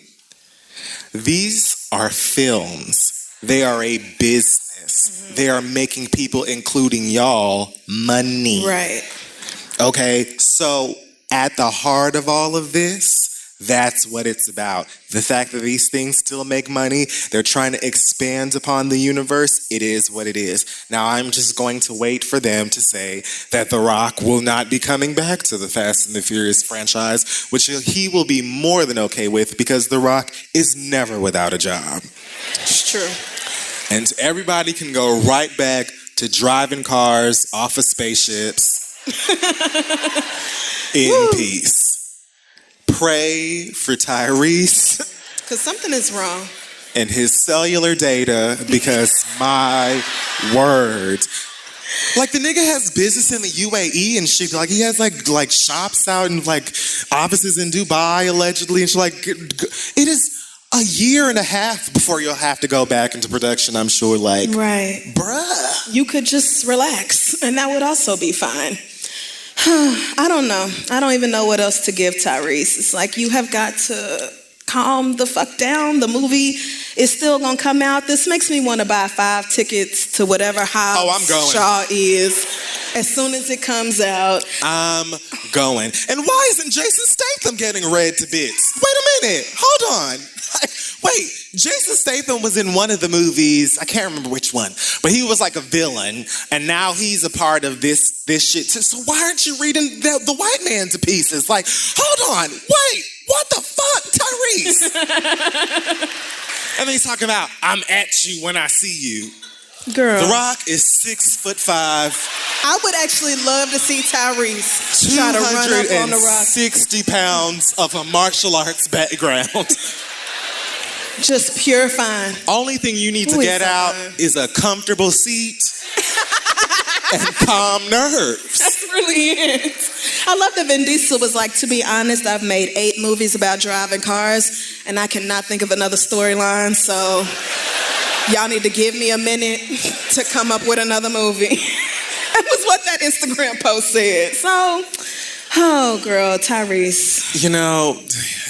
these are films. They are a business. They are making people, including y'all, money. Right. Okay, so at the heart of all of this, that's what it's about. The fact that these things still make money, they're trying to expand upon the universe, it is what it is. Now, I'm just going to wait for them to say that The Rock will not be coming back to the Fast and the Furious franchise, which he will be more than okay with because The Rock is never without a job. It's true. And everybody can go right back to driving cars off of spaceships in peace. Pray for Tyrese. Because something is wrong. And his cellular data, because my word. Like, the nigga has business in the UAE and shit. Like, he has like shops out and like offices in Dubai, allegedly. And shit. Like, it is a year and a half before you'll have to go back into production, I'm sure. Like, right. Bruh. You could just relax, and that would also be fine. I don't know. I don't even know what else to give Tyrese. It's like, you have got to calm the fuck down. The movie is still gonna come out. This makes me want to buy 5 tickets to whatever house Shaw is as soon as it comes out. I'm going. And why isn't Jason Statham getting read to bits? Wait a minute. Hold on. Wait, Jason Statham was in one of the movies, I can't remember which one, but he was like a villain, and now he's a part of this shit too. So why aren't you reading the white man to pieces? Like, hold on, wait, what the fuck, Tyrese? And then he's talking about, I'm at you when I see you. Girl. The Rock is 6'5". I would actually love to see Tyrese try to run up on The Rock. 260 pounds of a martial arts background. Just pure fine. Only thing you need to get out is a comfortable seat and calm nerves. That's really it. I love that Vin Diesel was like, to be honest, I've made 8 movies about driving cars, and I cannot think of another storyline, so y'all need to give me a minute to come up with another movie. That was what that Instagram post said. So, oh, girl, Tyrese. You know,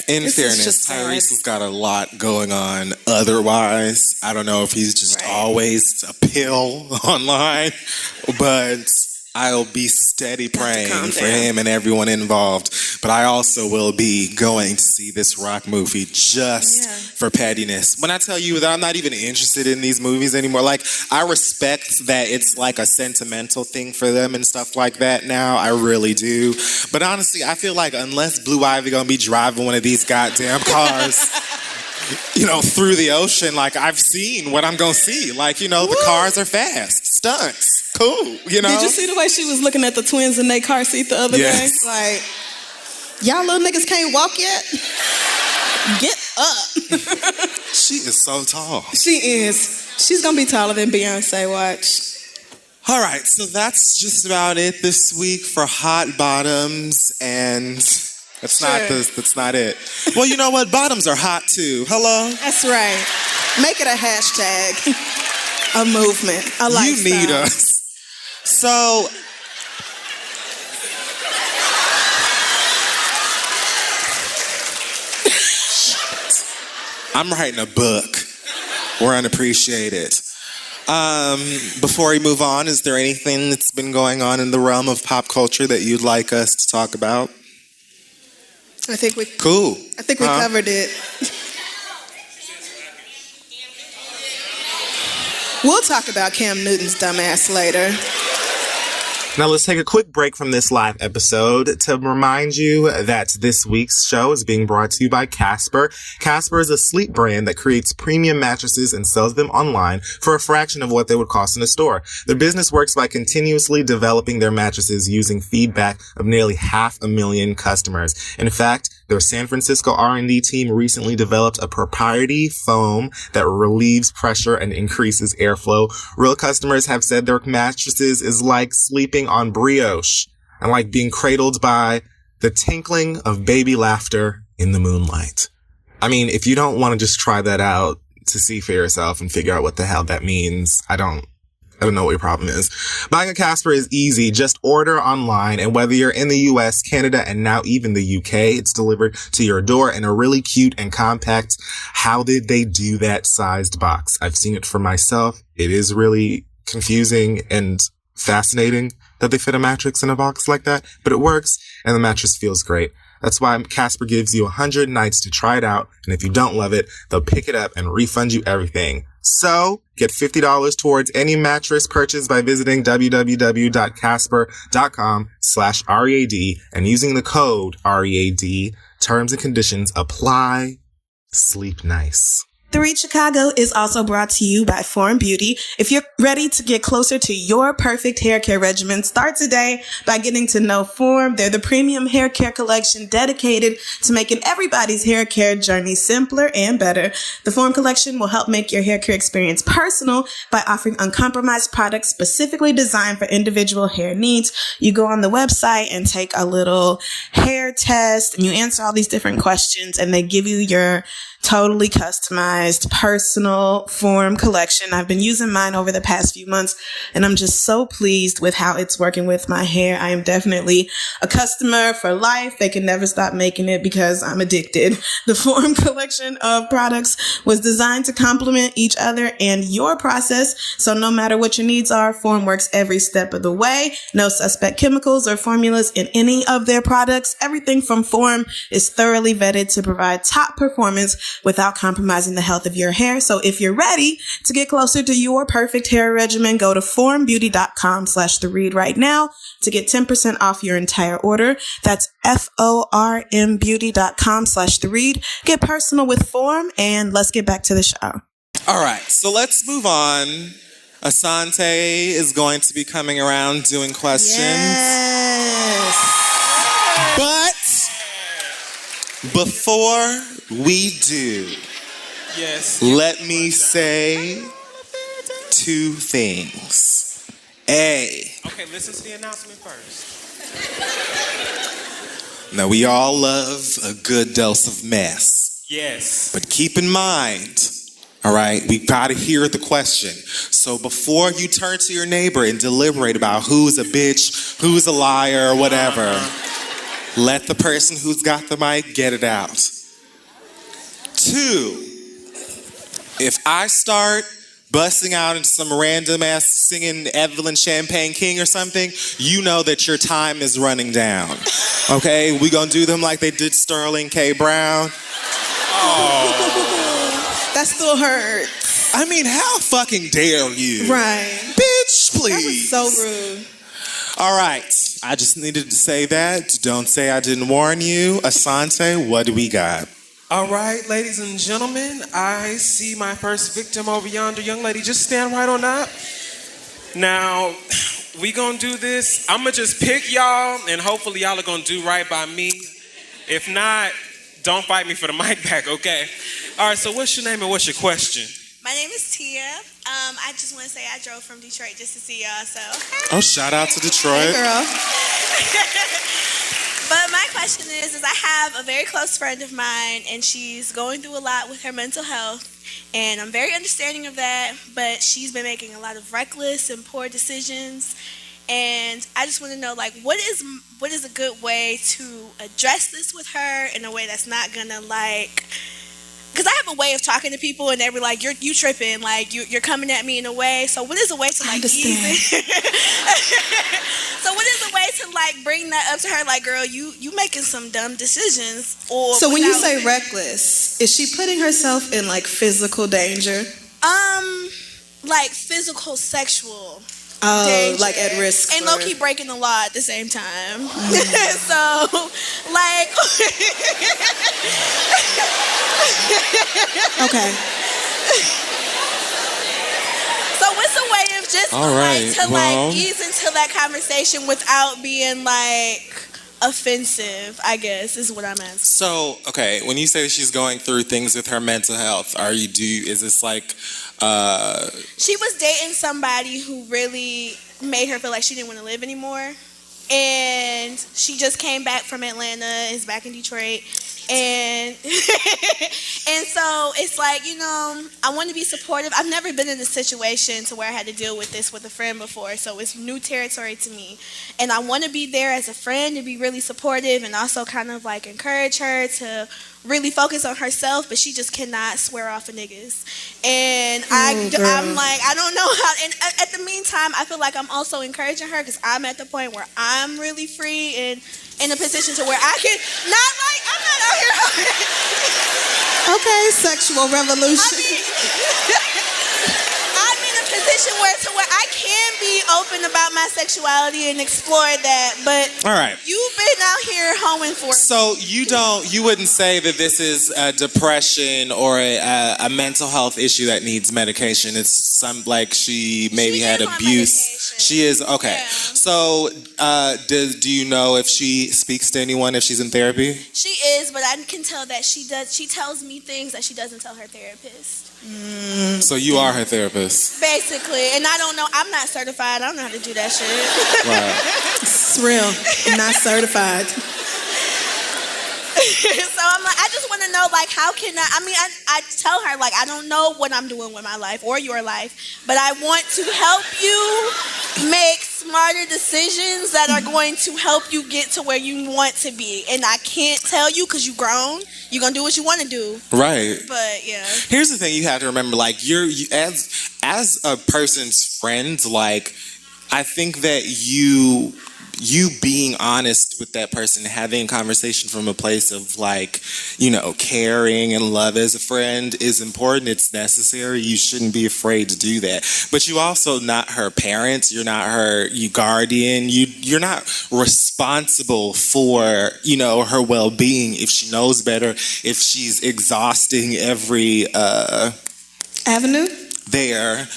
in This is fairness, just sad. Tyrese has got a lot going on otherwise. I don't know if he's just Right. always a pill online, but I'll be steady praying calm for down. him and everyone involved. But I also will be going to see this rock movie just for pettiness. When I tell you that I'm not even interested in these movies anymore, like, I respect that it's like a sentimental thing for them and stuff like that now. I really do. But honestly, I feel like unless Blue Ivy gonna be driving one of these goddamn cars, you know, through the ocean, like, I've seen what I'm gonna see. Like, you know, the cars are fast. Stunts. Cool, you know? Did you see the way she was looking at the twins in their car seat the other day? Like, y'all little niggas can't walk yet? Get up. She is so tall. She is. She's gonna be taller than Beyonce, watch. All right, so that's just about it this week for Hot Bottoms, and that's not it. Well, you know what? Bottoms are hot too. Hello? That's right. Make it a hashtag, a movement, a lifestyle. You need us. So, I'm writing a book. We're unappreciated. Before we move on, is there anything that's been going on in the realm of pop culture that you'd like us to talk about? I think we Huh? covered it. We'll talk about Cam Newton's dumbass later. Now let's take a quick break from this live episode to remind you that this week's show is being brought to you by Casper. Casper is a sleep brand that creates premium mattresses and sells them online for a fraction of what they would cost in a store. Their business works by continuously developing their mattresses using feedback of nearly 500,000 customers. In fact, their San Francisco R&D team recently developed a proprietary foam that relieves pressure and increases airflow. Real customers have said their mattresses is like sleeping on brioche and like being cradled by the tinkling of baby laughter in the moonlight. I mean, if you don't want to just try that out to see for yourself and figure out what the hell that means, I don't know what your problem is. Buying a Casper is easy. Just order online, and whether you're in the US, Canada, and now even the UK, it's delivered to your door in a really cute and compact, how did they do that sized box. I've seen it for myself. It is really confusing and fascinating that they fit a mattress in a box like that, but it works, and the mattress feels great. That's why Casper gives you 100 nights to try it out, and if you don't love it, they'll pick it up and refund you everything. So, get $50 towards any mattress purchase by visiting www.casper.com/READ and using the code READ. Terms and conditions apply. Sleep nice. The Read Chicago is also brought to you by Form Beauty. If you're ready to get closer to your perfect hair care regimen, start today by getting to know Form. They're the premium hair care collection dedicated to making everybody's hair care journey simpler and better. The Form collection will help make your hair care experience personal by offering uncompromised products specifically designed for individual hair needs. You go on the website and take a little hair test, and you answer all these different questions, and they give you your totally customized personal Form collection. I've been using mine over the past few months, and I'm just so pleased with how it's working with my hair. I am definitely a customer for life. They can never stop making it because I'm addicted. The Form collection of products was designed to complement each other and your process. So no matter what your needs are, Form works every step of the way. No suspect chemicals or formulas in any of their products. Everything from Form is thoroughly vetted to provide top performance without compromising the health of your hair. So if you're ready to get closer to your perfect hair regimen, go to formbeauty.com/theread right now to get 10% off your entire order. That's formbeauty.com/theread. Get personal with Form, and let's get back to the show. All right, so let's move on. Asante is going to be coming around doing questions. Yes. But before we do, let me say two things. A, Okay, listen to the announcement first. Now, we all love a good dose of mess. Yes. But keep in mind, all right, we gotta hear the question. So before you turn to your neighbor and deliberate about who's a bitch, who's a liar, or whatever, let the person who's got the mic get it out. 2, if I start busting out into some random ass singing Evelyn Champagne King or something, you know that your time is running down. Okay, we gonna do them like they did Sterling K. Brown. Oh. That still hurts. I mean, how fucking dare you? Right. Bitch, please. That was so rude. All right, I just needed to say that. Don't say I didn't warn you. Asante, what do we got? All right, ladies and gentlemen, I see my first victim over yonder. Young lady, just stand right on up. Now, we gonna do this. I'm gonna just pick y'all, and hopefully y'all are gonna do right by me. If not, don't fight me for the mic back, okay? All right, so what's your name and what's your question? My name is Tia. I just want to say I drove from Detroit just to see y'all, so. Oh, shout out to Detroit. Hey, girl. But my question is I have a very close friend of mine, and she's going through a lot with her mental health, and I'm very understanding of that, but she's been making a lot of reckless and poor decisions, and I just want to know, like, what is a good way to address this with her in a way that's not gonna, like, because I have a way of talking to people, and they were like, "You tripping? Like you're coming at me in a way." So what is a way to like ease it? So what is a way to like bring that up to her? Like, girl, you making some dumb decisions. Or so when you say reckless, is she putting herself in like physical danger? Like physical, sexual. Oh, danger. Like at risk. And low key breaking the law at the same time. So, like. Okay. So what's a way of just like ease into that conversation without being like offensive, I guess, is what I'm asking. So, okay, when you say that she's going through things with her mental health, is this like she was dating somebody who really made her feel like she didn't want to live anymore. And she just came back from Atlanta, is back in Detroit. And and so it's like, you know, I want to be supportive. I've never been in a situation to where I had to deal with this with a friend before, so it's new territory to me. And I want to be there as a friend to be really supportive and also kind of like encourage her to really focus on herself, but she just cannot swear off of niggas. And I'm like, I don't know how, and at the meantime, I feel like I'm also encouraging her because I'm at the point where I'm really free and in a position to where I can, not like, I'm not out here. Okay, sexual revolution. I'm in a position where I can be open about my sexuality and explore that, but all right. You've been out here hoeing for me. So you wouldn't say that this is a depression or a mental health issue that needs medication. It's some like she maybe had abuse. She is okay. Yeah. So do you know if she speaks to anyone, if she's in therapy? She is, but I can tell that she does. She tells me things that she doesn't tell her therapist. So you are her therapist, basically, and I don't know. I'm not certified. I don't know how to do that shit. Right. It's real. Not certified. So I'm like, I just want to know, like, how can I tell her, like, I don't know what I'm doing with my life or your life, but I want to help you make smarter decisions that are going to help you get to where you want to be. And I can't tell you because you've grown. You're going to do what you want to do. Right. But, yeah. Here's the thing you have to remember, like, you as a person's friend, like, I think that you being honest with that person, having a conversation from a place of like, you know, caring and love as a friend is important. It's necessary. You shouldn't be afraid to do that. But you also not her parent. You're not her guardian. You're not responsible for, you know, her well-being if she knows better, if she's exhausting every avenue there.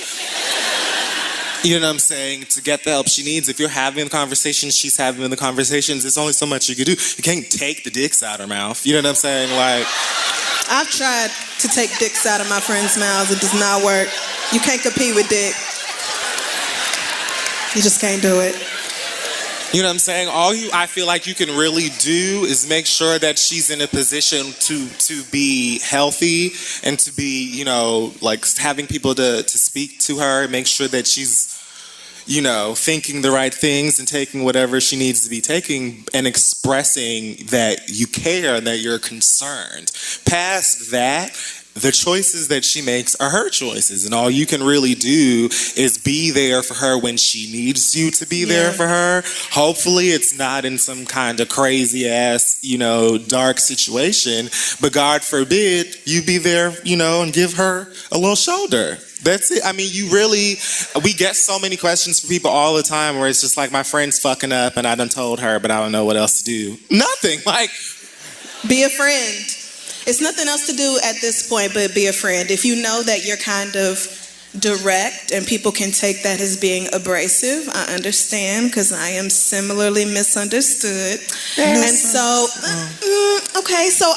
You know what I'm saying? To get the help she needs. If you're having the conversations, she's having the conversations, there's only so much you can do. You can't take the dicks out of her mouth. You know what I'm saying? Like, I've tried to take dicks out of my friends' mouths. It does not work. You can't compete with dick. You just can't do it. You know what I'm saying? I feel like you can really do is make sure that she's in a position to be healthy and to be, you know, like having people to speak to her, make sure that she's, you know, thinking the right things and taking whatever she needs to be taking and expressing that you care and that you're concerned. Past that, the choices that she makes are her choices, and all you can really do is be there for her when she needs you to be there for her. Hopefully it's not in some kind of crazy ass, you know, dark situation, but God forbid you be there, you know, and give her a little shoulder. That's it. I mean, we get so many questions from people all the time where it's just like, my friend's fucking up and I done told her, but I don't know what else to do. Nothing. Like, be a friend. It's nothing else to do at this point but be a friend. If you know that you're kind of direct and people can take that as being abrasive, I understand, because I am similarly misunderstood. And so, okay, so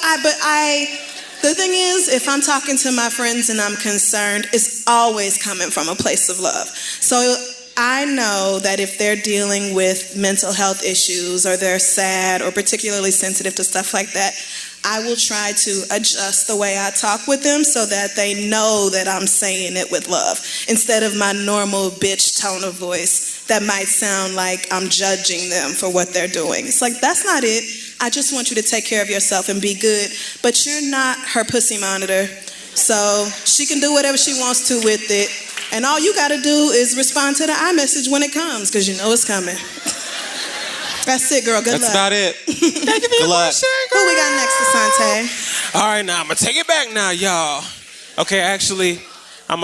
the thing is, if I'm talking to my friends and I'm concerned, it's always coming from a place of love. So I know that if they're dealing with mental health issues or they're sad or particularly sensitive to stuff like that, I will try to adjust the way I talk with them so that they know that I'm saying it with love instead of my normal bitch tone of voice that might sound like I'm judging them for what they're doing. It's like, that's not it. I just want you to take care of yourself and be good, but you're not her pussy monitor, so she can do whatever she wants to with it, and all you gotta do is respond to the iMessage when it comes, because you know it's coming. That's it, girl. Good luck. that's about it. Thank you for Good your luck. question, Who girl. we got next, Asante? All right, now I'm gonna take it back now, y'all. Okay, actually, I'm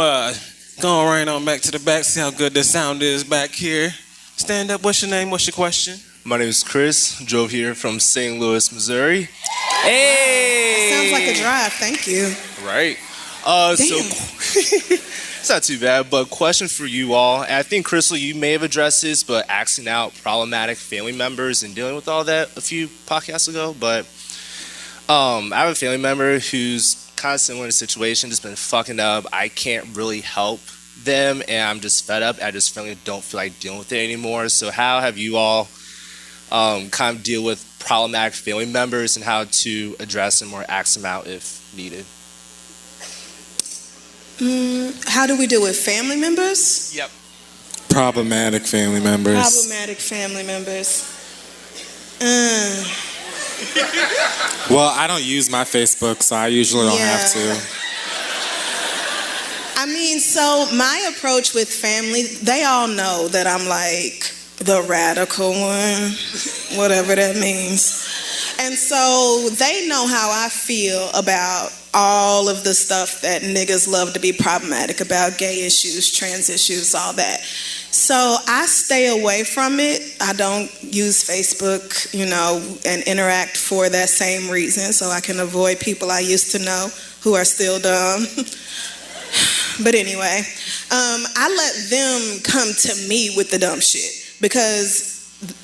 going right on back to the back, see how good the sound is back here. Stand up. What's your name? What's your question? My name is Chris. Drove here from St. Louis, Missouri. Hey! Sounds like a drive. Thank you. Right. Damn. So it's not too bad, but question for you all. And I think, Crystal, you may have addressed this, but asking out problematic family members and dealing with all that a few podcasts ago. But I have a family member who's kind of similar to the situation, just been fucking up. I can't really help them, and I'm just fed up. I just really don't feel like dealing with it anymore. So how have you all kind of deal with problematic family members and how to address them or ask them out if needed? How do we deal with family members? Yep. Problematic family members. Problematic family members. Well, I don't use my Facebook, so I usually don't have to. I mean, so my approach with family, they all know that I'm like the radical one, whatever that means. And so they know how I feel about all of the stuff that niggas love to be problematic about, gay issues, trans issues, all that. So I stay away from it. I don't use Facebook, you know, and interact for that same reason, so I can avoid people I used to know who are still dumb. But anyway, I let them come to me with the dumb shit, because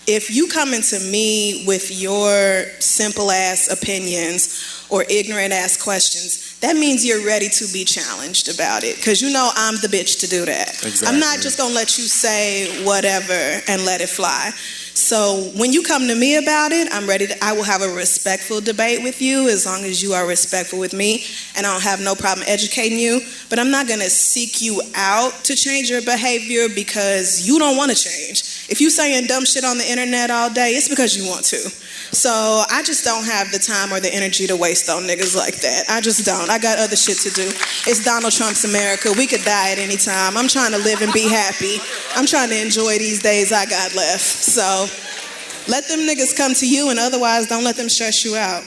if you come into me with your simple ass opinions or ignorant ass questions, that means you're ready to be challenged about it, because you know I'm the bitch to do that. Exactly. I'm not just gonna let you say whatever and let it fly. So when you come to me about it, I will have a respectful debate with you as long as you are respectful with me, and I don't have no problem educating you, but I'm not gonna seek you out to change your behavior because you don't wanna change. If you saying dumb shit on the internet all day, it's because you want to. So I just don't have the time or the energy to waste on niggas like that. I just don't. I got other shit to do. It's Donald Trump's America. We could die at any time. I'm trying to live and be happy. I'm trying to enjoy these days I got left. So let them niggas come to you, and otherwise don't let them stress you out.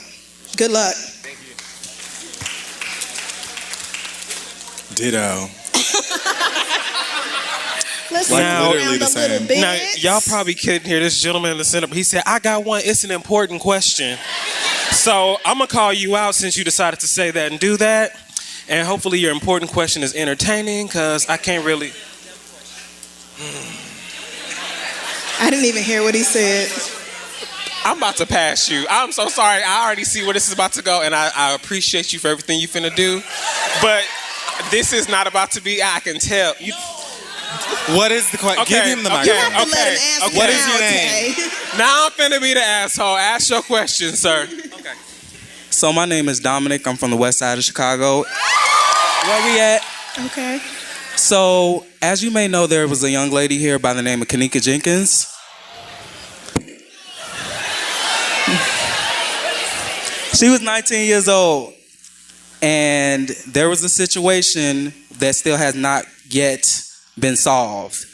Good luck. Thank you. Ditto. Let's Like now, literally the a little same. bit. Now, y'all probably couldn't hear this gentleman in the center, but he said, I got one. It's an important question. So I'm going to call you out since you decided to say that and do that. And hopefully your important question is entertaining, because I can't really... I didn't even hear what he said. I'm about to pass you. I'm so sorry. I already see where this is about to go, and I appreciate you for everything you finna do. But this is not about to be, I can tell. What is the question? Okay, Give him the okay, microphone. You have to let him answer okay. What is your now, name? Tay. Now I'm finna be the asshole. Ask your question, sir. Okay. So my name is Dominic. I'm from the west side of Chicago. Where we at? Okay. So, as you may know, there was a young lady here by the name of Kanika Jenkins. She was 19 years old. And there was a situation that still has not yet been solved.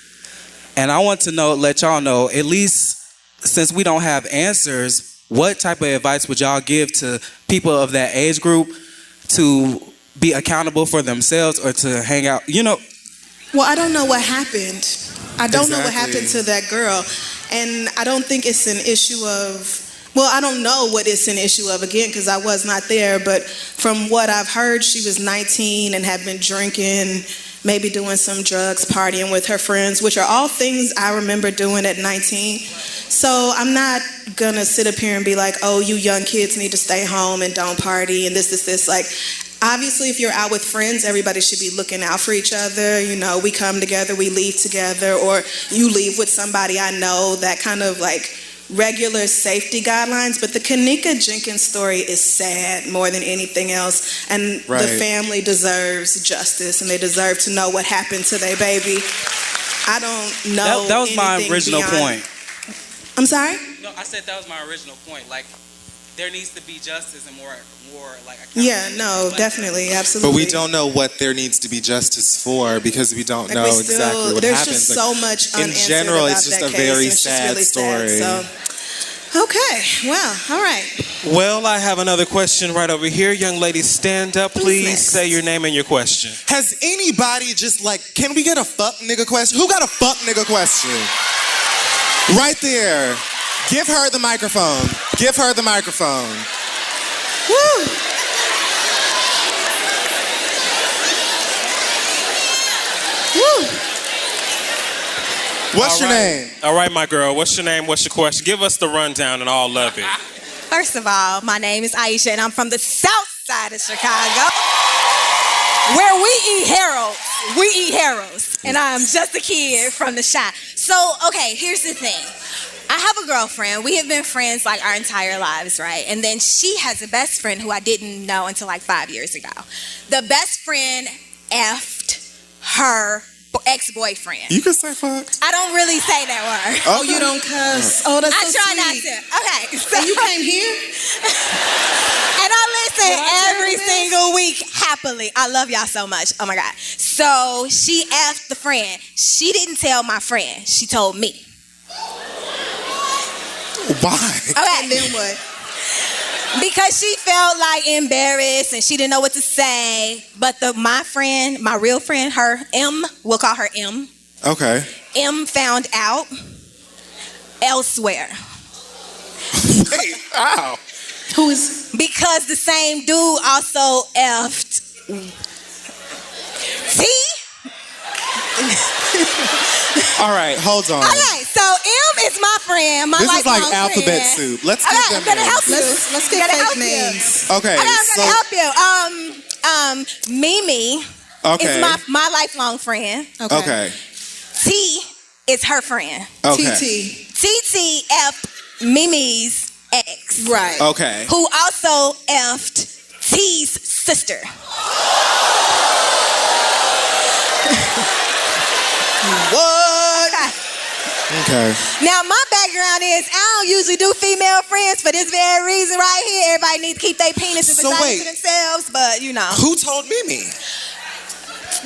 And I want to let y'all know, at least since we don't have answers, what type of advice would y'all give to people of that age group to be accountable for themselves or to hang out, Well, I don't know what happened. I don't know what Exactly. happened to that girl. And I don't think it's an issue of, well, I don't know what it's an issue of, again, because I was not there. But from what I've heard, she was 19 and had been drinking, maybe doing some drugs, partying with her friends, which are all things I remember doing at 19. So I'm not going to sit up here and be like, oh, you young kids need to stay home and don't party and this. Like, obviously, if you're out with friends, everybody should be looking out for each other. We come together, we leave together, or you leave with somebody I know, that kind of like regular safety guidelines. But the Kanika Jenkins story is sad more than anything else. And the family deserves justice, and they deserve to know what happened to their baby. I don't know. That was my anything original beyond- point. I'm sorry? No, I said that was my original point. Like, there needs to be justice and more like Yeah, accountability. no, Like, definitely, absolutely. But we don't know what there needs to be justice for because we don't Like, know we still, exactly what there's happens. just Like, so much in unanswered general, about it's just that a case, very and it's just sad really story. Sad, so. Okay, well, all right. Well, I have another question right over here. Young lady, stand up, please. next? Say your name and your question. Has anybody just can we get a fuck nigga question? Who got a fuck nigga question? Right there. Give her the microphone. Give her the microphone. Woo! Woo! What's your name? All right, my girl. What's your name? What's your question? Give us the rundown and I'll love it. First of all, my name is Aisha, and I'm from the south side of Chicago, where we eat heralds. We eat heralds, and I'm just a kid from the shop. So, okay, here's the thing. I have a girlfriend. We have been friends like our entire lives, right? And then she has a best friend who I didn't know until like 5 years ago. The best friend effed her ex-boyfriend. You can say fuck. I don't really say that word. Oh, you don't cuss. Oh, that's I so try sweet. not to. Okay. So, And you came here? and I listen Did I tell every you this? single week happily. I love y'all so much. Oh my God. So she asked the friend. She didn't tell my friend. She told me. Why? Okay. And then what? Because she felt like embarrassed and she didn't know what to say. But my friend, my real friend, her M, we'll call her M. Okay. M found out elsewhere. Wait, ow. Who is? Because the same dude also effed T. All right, hold on. Okay, so M is my friend. My This is like lifelong alphabet friend. soup. Let's Okay, give I'm them gonna names. help you. Let's get Gotta fake help you. names. Okay, Okay, I'm so gonna help you. Mimi okay, is my lifelong friend. okay, T is her friend. okay, TT. TT effed Mimi's ex. Right. okay. Who also effed T's sister. What? Okay. Okay. Now, my background is I don't usually do female friends for this very reason right here. Everybody needs to keep their penis and So vagina wait. to themselves, but you know. Who told Mimi?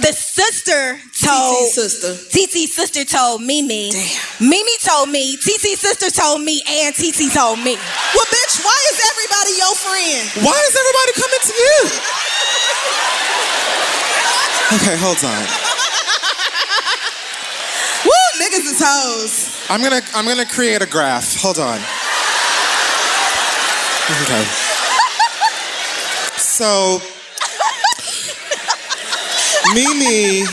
The sister told... TT's sister. TT's sister told Mimi. Damn. Mimi told me. TT's sister told me, and TT told me. Well, bitch, why is everybody your friend? Why is everybody coming to you? Okay, hold on. Woo, niggas is hoes. I'm gonna create a graph. Hold on. Okay. So Mimi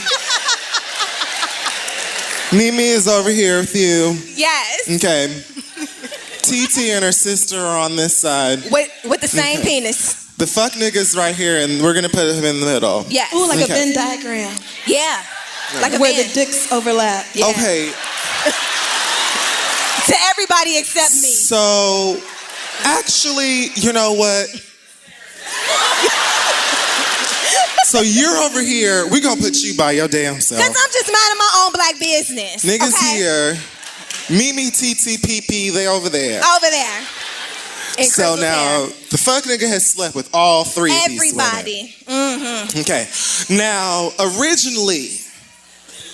is over here with you. Yes. Okay. TT and her sister are on this side. With the same Okay. penis. The fuck nigga's right here, and we're gonna put him in the middle. Yes. Ooh, like Okay. a Venn diagram. Yeah. Like a where man. the dicks overlap. Yeah. Okay, To everybody except me. so actually, you know what? So you're over here. We're gonna put you by your damn self. Because I'm just minding my own black business. Niggas okay? here. Mimi, TT, PP, they over there. Over there. In So Crystal's now, hair. the fuck nigga has slept with all three of these women. Everybody. Mm-hmm. Okay. Now, originally,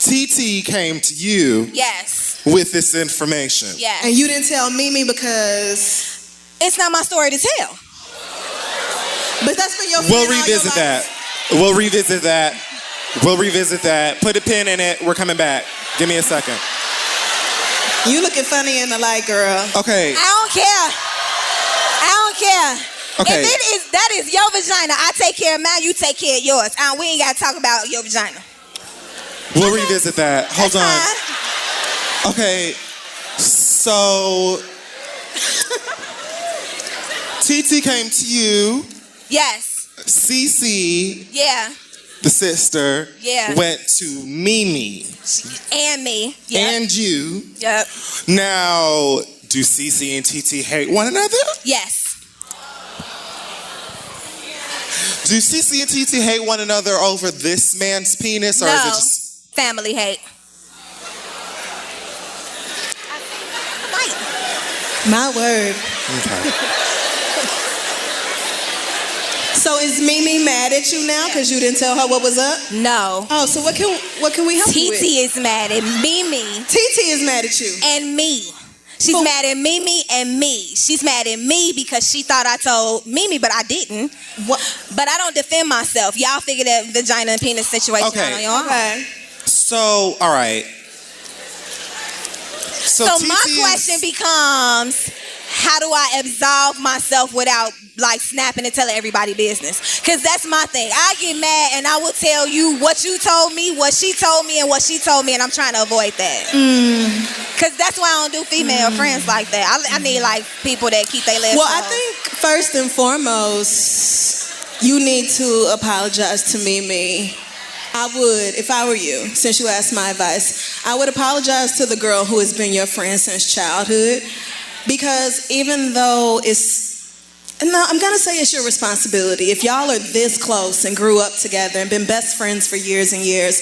TT came to you Yes. with this information. Yes. And you didn't tell Mimi because... It's not my story to tell. But that's been your friend We'll all your revisit life. that. We'll revisit that. We'll revisit that. Put a pin in it. We're coming back. Give me a second. You looking funny in the light, girl. Okay. I don't care. I don't care. Okay. If that is your vagina, I take care of mine, you take care of yours. We ain't got to talk about your vagina. We'll revisit that. Hold on. Fine. Okay. So, TT came to you. Yes. CC, Yeah. the sister, Yeah. went to Mimi. And me. Yep. And you. Yep. Now, do CC and TT hate one another? Yes. Do CC and TT hate one another over this man's penis, or No. is it just... Family hate. My word. Okay. So is Mimi mad at you now because you didn't tell her what was up? No. Oh, so what can we help you with? TT is mad at Mimi. TT is mad at you. And me. She's mad at Mimi and me. She's mad at me because she thought I told Mimi, but I didn't. What? But I don't defend myself. Y'all figure that vagina and penis situation out on your own. Okay. So, all right. So My TT is- question becomes, how do I absolve myself without like snapping and telling everybody business? Because that's my thing. I get mad and I will tell you what you told me, what she told me, and what she told me, and I'm trying to avoid that. Because that's why I don't do female friends like that. I need like people that keep their lips Well, I closed. think first and foremost, you need to apologize to Mimi. I would, if I were you, since you asked my advice, I would apologize to the girl who has been your friend since childhood. Because even though I'm going to say it's your responsibility. If y'all are this close and grew up together and been best friends for years and years,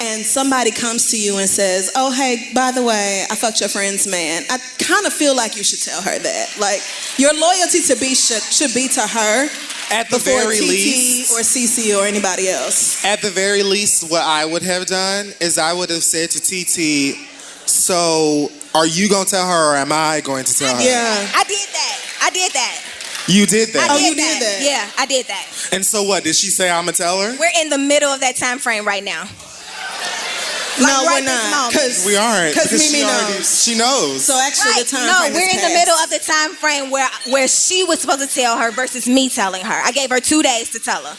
and somebody comes to you and says, oh, hey, by the way, I fucked your friend's man, I kind of feel like you should tell her that. Like, your loyalty to B should be to her at the before very TT least, or CC or anybody else. At the very least, what I would have done is I would have said to TT, so are you going to tell her or am I going to tell her? Yeah. I did that. You did that? I Oh, did you did that? Yeah, I did that. And so what? Did she say I'm going to tell her? We're in the middle of that time frame right now. No, right we're this not. moment. Because We aren't. Because Because Mimi she already- knows. She knows. So actually, Right. the time No, frame we're is in the passed. middle of the time frame where she was supposed to tell her versus me telling her. I gave her 2 days to tell her.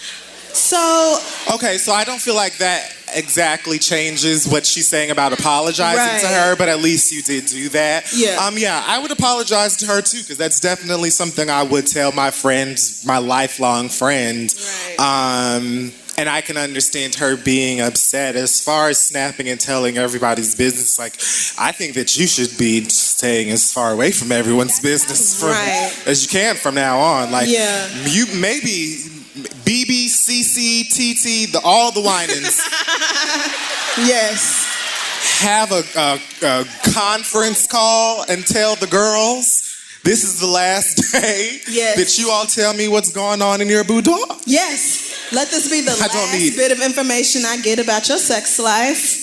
So, Okay, so I don't feel like that exactly changes what she's saying about apologizing to Right. her, but at least you did do that. Yeah. Yeah, I would apologize to her too, because that's definitely something I would tell my friend, my lifelong friend. Right. And I can understand her being upset. As far as snapping and telling everybody's business, like, I think that you should be staying as far away from everyone's business Right. as you can from now on. Like, Yeah. you maybe BB, CC, TT, all the whinings. yes. Have a conference call and tell the girls, this is the last day Yes. that you all tell me what's going on in your boudoir. Yes. Let this be the I don't last need- bit of information I get about your sex life.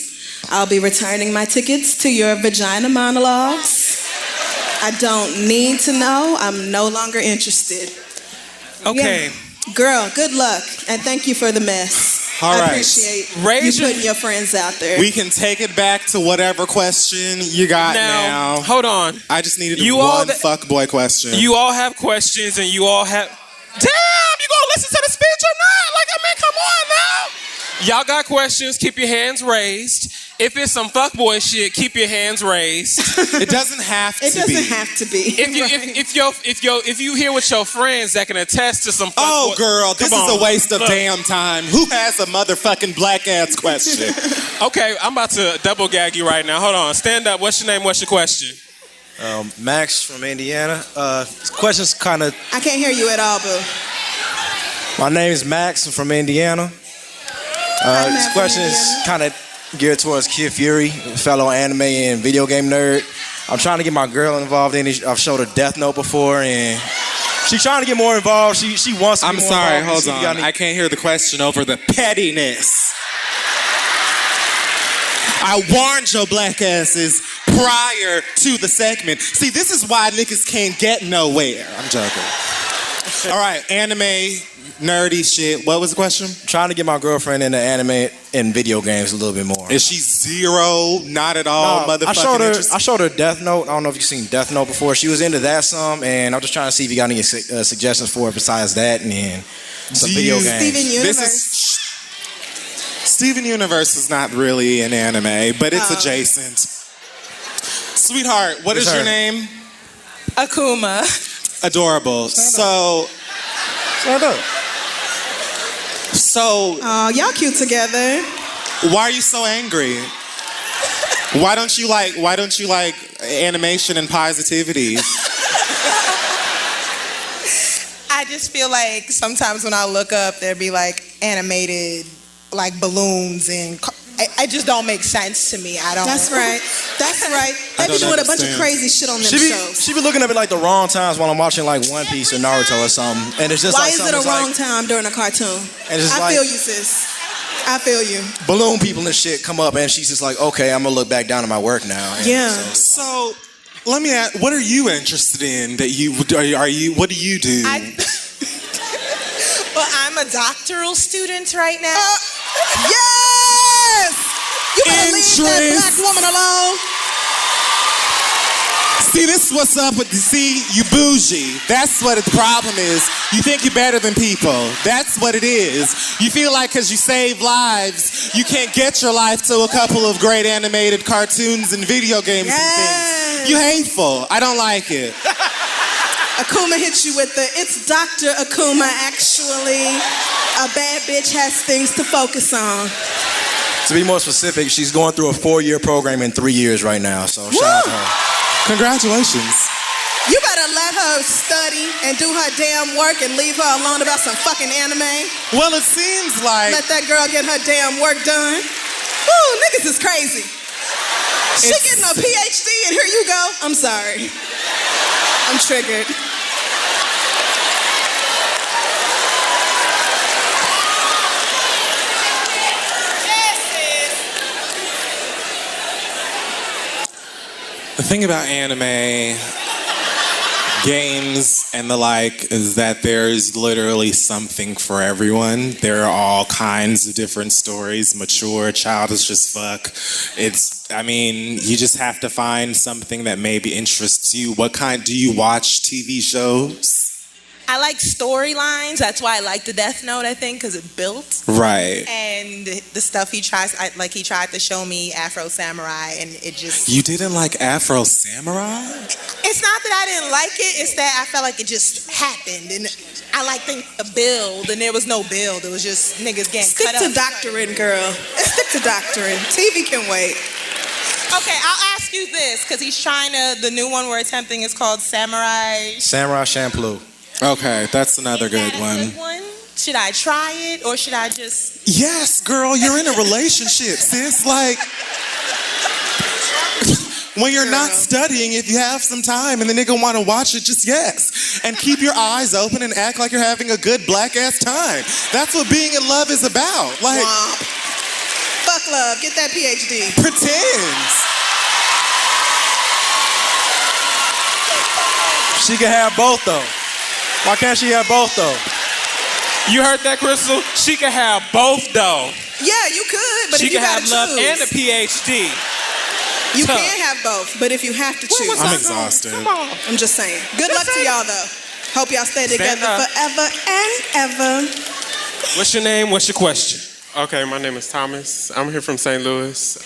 I'll be returning my tickets to your vagina monologues. I don't need to know. I'm no longer interested. Okay. Yeah. Girl, good luck. And thank you for the mess. All I right. appreciate Raise you your- putting your friends out there. We can take it back to whatever question you got now. Hold on. I just needed You all one that- fuckboy question. You all have questions and you all have... Damn, you gonna listen to the speech or not? Like, I mean, come on now. Y'all got questions, keep your hands raised. If it's some fuckboy shit, keep your hands raised. It doesn't have to be. It doesn't have to be. If you here with your friends that can attest to some fuckboy... Oh, girl, this is a waste of damn time. Who has a motherfucking black ass question? Okay, I'm about to double gag you right now. Hold on. Stand up. What's your name? What's your question? Max from Indiana. This question's kind of... I can't hear you at all, boo. My name is Max. I'm from Indiana. This question is kind of geared towards Kid Fury, fellow anime and video game nerd. I'm trying to get my girl involved in it. I've showed her Death Note before, and she's trying to get more involved. She wants to be more sorry, involved. hold on. I can't hear the question over the pettiness. I warned your black asses prior to the segment. See, this is why niggas can't get nowhere. I'm joking. All right, anime, nerdy shit. What was the question? Trying to get my girlfriend into anime and video games a little bit more. Is she zero? Not at all, motherfucking I showed her Death Note. I don't know if you've seen Death Note before. She was into that some, and I'm just trying to see if you got any suggestions for her besides that and some video games. Steven Universe. Steven Universe is not really an anime, but it's adjacent. Sweetheart, what is your name? Akuma. Adorable. So, y'all cute together. Why are you so angry? Why don't you like animation and positivity? I just feel like sometimes when I look up, there'd be like animated like balloons and it just don't make sense to me. I don't. That's right. That bitch with a bunch of crazy shit on them shows. She be looking at me like the wrong times while I'm watching like One Piece or Naruto or something, and it's just why like is it a wrong time during a cartoon? And it's I feel you, sis. I feel you. Balloon people and shit come up, and she's just like, okay, I'm gonna look back down at my work now. And yeah. So let me ask, what are you interested in? What do you do? Well, I'm a doctoral student right now. Yes! You better leave that black woman alone. See, this is what's up with you bougie. That's what the problem is. You think you're better than people. That's what it is. You feel like because you save lives, you can't get your life to a couple of great animated cartoons and video games and things. You hateful. I don't like it. Akuma hit you with it's Dr. Akuma, actually. A bad bitch has things to focus on. To be more specific, she's going through a 4-year program in 3 years right now, so shout out to her. Congratulations. You better let her study and do her damn work and leave her alone about some fucking anime. Well, it seems like... Let that girl get her damn work done. Woo, niggas is crazy. She getting a PhD and here you go. I'm sorry. I'm triggered. The thing about anime, games, and the like is that there's literally something for everyone. There are all kinds of different stories, mature, childish as fuck. You just have to find something that maybe interests you. What kind do you watch TV shows? I like storylines. That's why I like the Death Note, I think, because it built. Right. And the stuff he tried to show me Afro Samurai, and it just... You didn't like Afro Samurai? It's not that I didn't like it. It's that I felt like it just happened. And I like the build, and there was no build. It was just niggas getting cut up. Stick to doctoring, girl. Stick to doctoring. TV can wait. Okay, I'll ask you this, because the new one we're attempting is called Samurai Champloo. Okay, that's another good one. Should I try it, or should I just... Yes, girl, you're in a relationship, sis. Like, when you're not studying, if you have some time and the nigga want to watch it, just yes. And keep your eyes open and act like you're having a good black-ass time. That's what being in love is about. Like, fuck love. Get that PhD. Pretends. She can have both, though. Why can't she have both, though? You heard that, Crystal? She can have both, though. Yeah, you could, but she if you can gotta have love choose. and a PhD. You can have both, but if you have to choose. I'm exhausted. Come on. I'm just saying. Good luck to y'all, though. Hope y'all stay together forever and ever. What's your name? What's your question? Okay, my name is Thomas. I'm here from St. Louis. So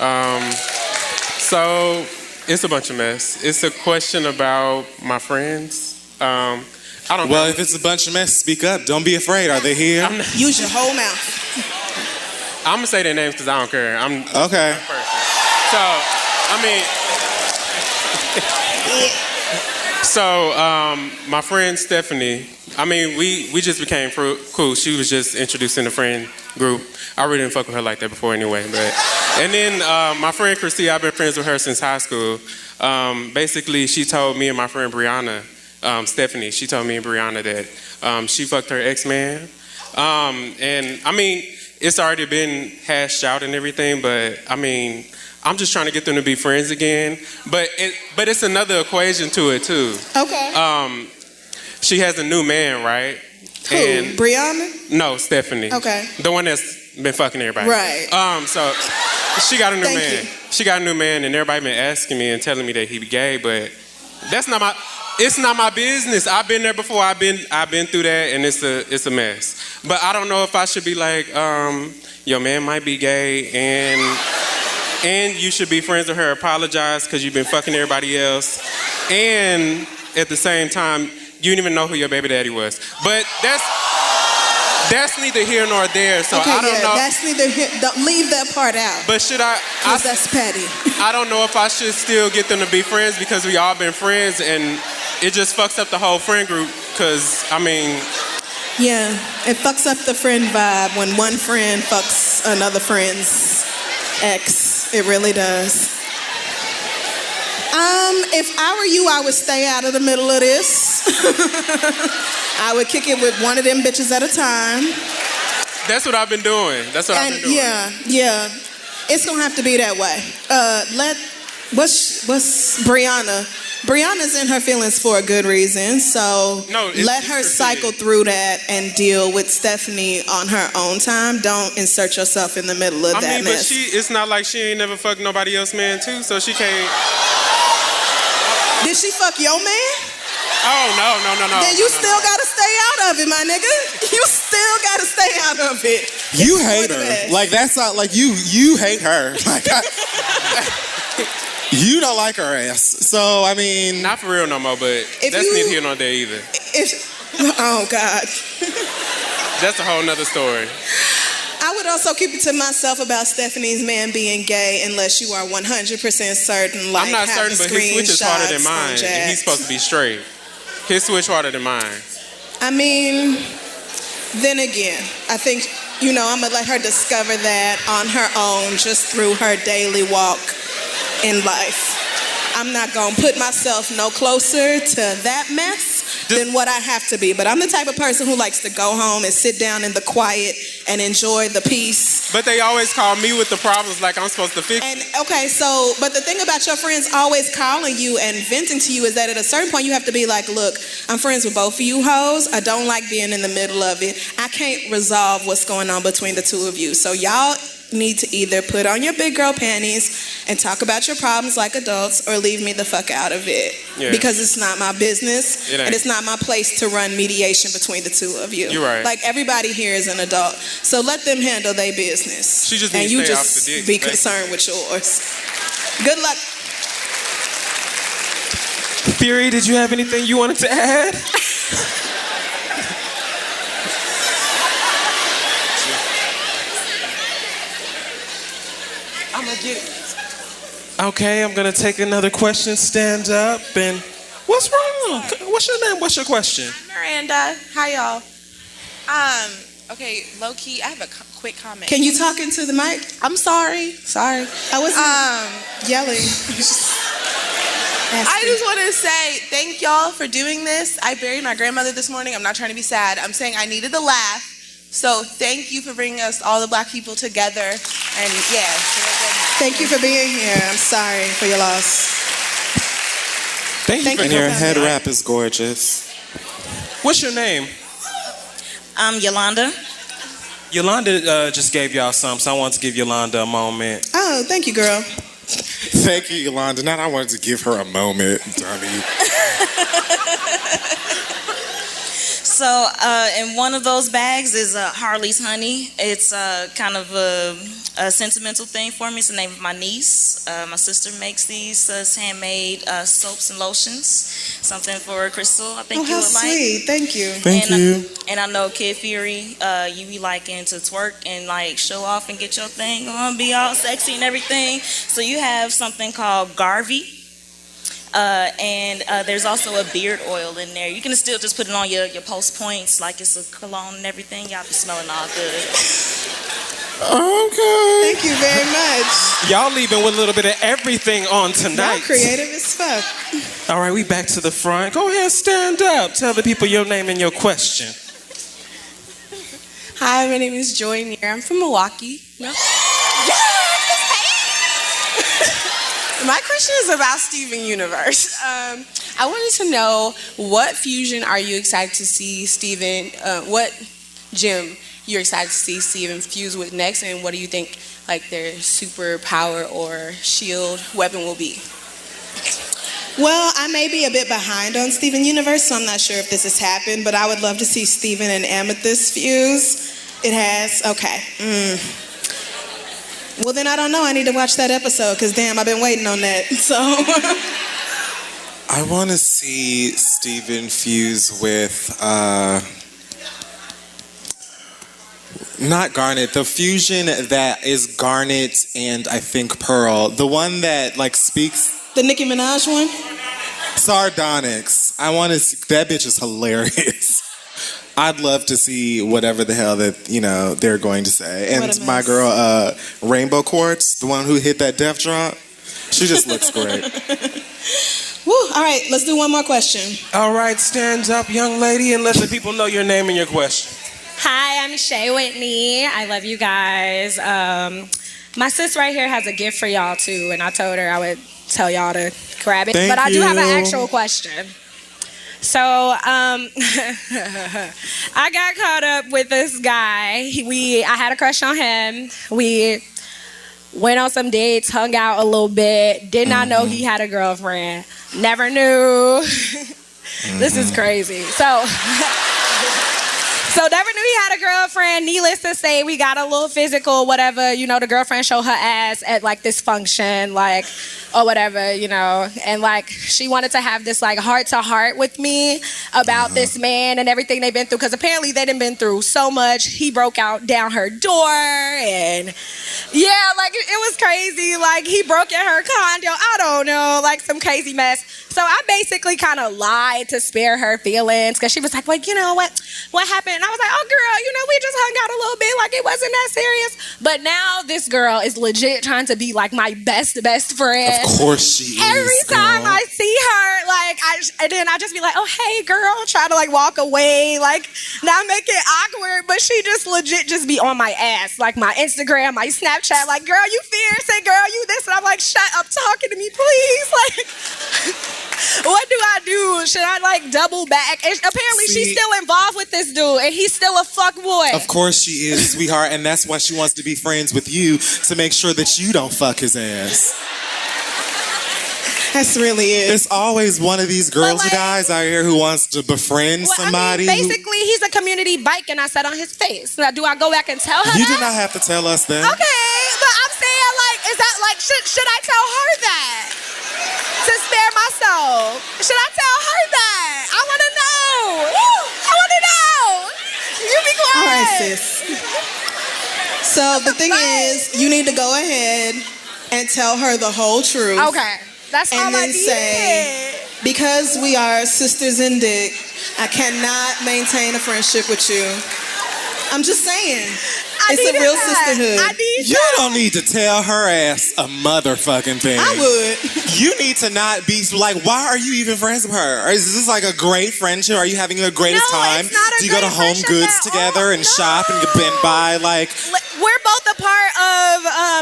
it's a bunch of mess. It's a question about my friends. I don't know. Well, if it's a bunch of mess, speak up. Don't be afraid. Are they here? Use your whole mouth. I'm gonna say their names because I don't care. I'm okay. that person. So, I mean, so my friend Stephanie. I mean, we just became cool. She was just introducing the friend group. I really didn't fuck with her like that before anyway. And then my friend Christy, I've been friends with her since high school. Basically, she told me and my friend Brianna, Stephanie, she told me and Brianna that she fucked her ex-man. And I mean, it's already been hashed out and everything, but I mean, I'm just trying to get them to be friends again. But it's another equation to it too. Okay. She has a new man, right? Who? And Brianna? No, Stephanie. Okay. The one that's been fucking everybody. Right. So she got a new Thank man. you. She got a new man, and everybody been asking me and telling me that he be gay, but that's not my. It's not my business. I've been there before. I've been through that, and it's a mess. But I don't know if I should be like, your man might be gay, and you should be friends with her. Apologize because you've been fucking everybody else, and at the same time, you didn't even know who your baby daddy was. But that's neither here nor there. So okay, I don't know. That's neither here. Don't leave that part out. But should I? That's petty. I don't know if I should still get them to be friends because we all been friends, and it just fucks up the whole friend group. Because I mean, yeah, it fucks up the friend vibe when one friend fucks another friend's ex. It really does. If I were you, I would stay out of the middle of this. I would kick it with one of them bitches at a time. That's what I've been doing. I've been doing. Yeah. It's gonna have to be that way. What's Brianna? Brianna's in her feelings for a good reason, so let her cycle through that and deal with Stephanie on her own time. Don't insert yourself in the middle of that mess. But it's not like she ain't never fucked nobody else man too, so she can't. Did she fuck your man? Oh, no. Then you still gotta stay out of it, my nigga. You still gotta stay out of it. You hate her. Like, that's not, like, you hate her. Like, you don't like her ass. So, I mean. Not for real no more, but that's neither here nor there either. Oh, God. That's a whole nother story. I would also keep it to myself about Stephanie's man being gay unless you are 100% certain. Like, I'm not certain, but his switch is harder than mine, and he's supposed to be straight. His switch harder than mine. I mean, then again, I think, I'm going to let her discover that on her own just through her daily walk in life. I'm not going to put myself no closer to that mess than what I have to be. But I'm the type of person who likes to go home and sit down in the quiet and enjoy the peace. But they always call me with the problems like I'm supposed to fix it. And okay, but the thing about your friends always calling you and venting to you is that at a certain point you have to be like, look, I'm friends with both of you hoes. I don't like being in the middle of it. I can't resolve what's going on between the two of you. So y'all need to either put on your big girl panties and talk about your problems like adults or leave me the fuck out of it. Yeah. Because it's not my business and it's not my place to run mediation between the two of you. You're right. Like, everybody here is an adult. So let them handle their business. She just and needs you to stay just off the dick, be concerned with yours. Good luck. Fury, did you have anything you wanted to add? I'm gonna get it. Okay, I'm gonna take another question. Stand up and what's wrong? What's your name? What's your question? I'm Miranda. Hi, y'all. Okay, low key, I have a quick comment. Can you talk into the mic? I'm sorry. I wasn't yelling. I just want to say thank y'all for doing this. I buried my grandmother this morning. I'm not trying to be sad. I'm saying I needed a laugh. So thank you for bringing us all the black people together. And yeah. Thank you for being here. I'm sorry for your loss. Thank you. And your head wrap is gorgeous. What's your name? I'm Yolanda. Yolanda just gave y'all some, so I want to give Yolanda a moment. Oh, thank you, girl. Thank you, Yolanda. Now I wanted to give her a moment, dummy. So, in one of those bags is Harley's Honey. It's kind of a sentimental thing for me. It's the name of my niece. My sister makes these handmade soaps and lotions. Something for Crystal. I think you would like. Oh, how sweet! Thank you. Thank you. And I know Kid Fury, you be liking to twerk and like show off and get your thing on, be all sexy and everything. So you have something called Garvey. And there's also a beard oil in there. You can still just put it on your post points like it's a cologne and everything. Y'all be smelling all good. Okay. Thank you very much. Y'all leaving with a little bit of everything on tonight. Y'all creative as fuck. All right, we back to the front. Go ahead, stand up. Tell the people your name and your question. Hi, my name is Joy Neer. I'm from Milwaukee. No? My question is about Steven Universe. I wanted to know what fusion are you excited to see Steven, what gym you're excited to see Steven fuse with next, and what do you think like their superpower or shield weapon will be? Well, I may be a bit behind on Steven Universe, so I'm not sure if this has happened, but I would love to see Steven and Amethyst fuse. It has? Okay. Well, then I don't know. I need to watch that episode because, damn, I've been waiting on that. So I want to see Steven fuse with, not Garnet, the fusion that is Garnet and I think Pearl. The one that, like, speaks. The Nicki Minaj one? Sardonyx. I want to see, that bitch is hilarious. I'd love to see whatever the hell that, you know, they're going to say. And my girl, Rainbow Quartz, the one who hit that death drop, she just looks great. Woo, all right, let's do one more question. All right, stand up, young lady, and let the people know your name and your question. Hi, I'm Shay Whitney. I love you guys. My sis right here has a gift for y'all, too, and I told her I would tell y'all to grab it. But I do have an actual question. So, I got caught up with this guy. I had a crush on him. We went on some dates, hung out a little bit. Did not know he had a girlfriend. Never knew. This is crazy. So never knew he had a girlfriend. Needless to say, we got a little physical, whatever. You know, the girlfriend showed her ass at like this function, like, or whatever, you know. And like, she wanted to have this like heart to heart with me about this man and everything they've been through. Because apparently they done been through so much. He broke out down her door and yeah, like it was crazy. Like he broke in her condo. I don't know, like some crazy mess. So I basically kind of lied to spare her feelings because she was like, well, you know what happened? And I was like, oh, girl, you know, we just hung out a little bit. Like, it wasn't that serious. But now this girl is legit trying to be like my best friend. Of course she is. Every time I see her, like, and then I just be like, oh, hey, girl, try to like walk away, like, not make it awkward. But she just legit just be on my ass, like my Instagram, my Snapchat, like, girl, you fierce, and girl, you this. And I'm like, shut up talking to me, please. Like, what do I do? Should I like double back? And apparently she's still involved with this dude and he's still a fuck boy. Of course she is, sweetheart, and that's why she wants to be friends with you to make sure that you don't fuck his ass. That's really it. There's always one of these girls, you guys, out here who wants to befriend somebody. I mean, basically, he's a community bike and I sat on his face. Now, do I go back and tell her You that? did not have to tell us that. Okay, but I'm saying, like, is that, like, should I tell her that? To spare my soul. Should I tell her that? I want to know. I want to know. You be quiet. All right, sis. So the thing is, you need to go ahead and tell her the whole truth. Okay. That's all I And then say, because we are sisters in dick, I cannot maintain a friendship with you. I'm just saying. It's a real sisterhood. You don't need to tell her ass a motherfucking thing. I would. You need to not be like, why are you even friends with her? Or is this like a great friendship? Are you having the greatest time? Do you go to Home Goods together and shop and buy like? We're both a part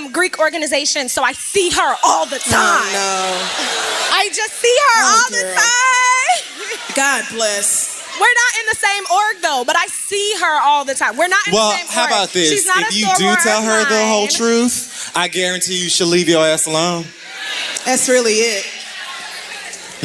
of Greek organization, so I see her all the time. Oh, no. I just see her all the time. God bless. We're not in the same org though, but I see her all the time. We're not in the same org. Well, how about this? She's not if a you do soror tell of her the whole mine. truth, I guarantee you she'll leave your ass alone. That's really it.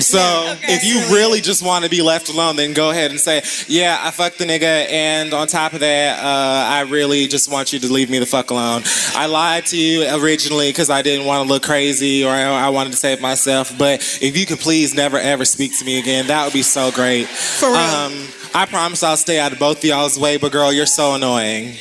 So if you really just want to be left alone, then go ahead and say, yeah, I fucked the nigga, and on top of that, I really just want you to leave me the fuck alone. I lied to you originally because I didn't want to look crazy, or I wanted to save myself, but if you could please never ever speak to me again, that would be so great. For real. I promise I'll stay out of both of y'all's way, but girl, you're so annoying.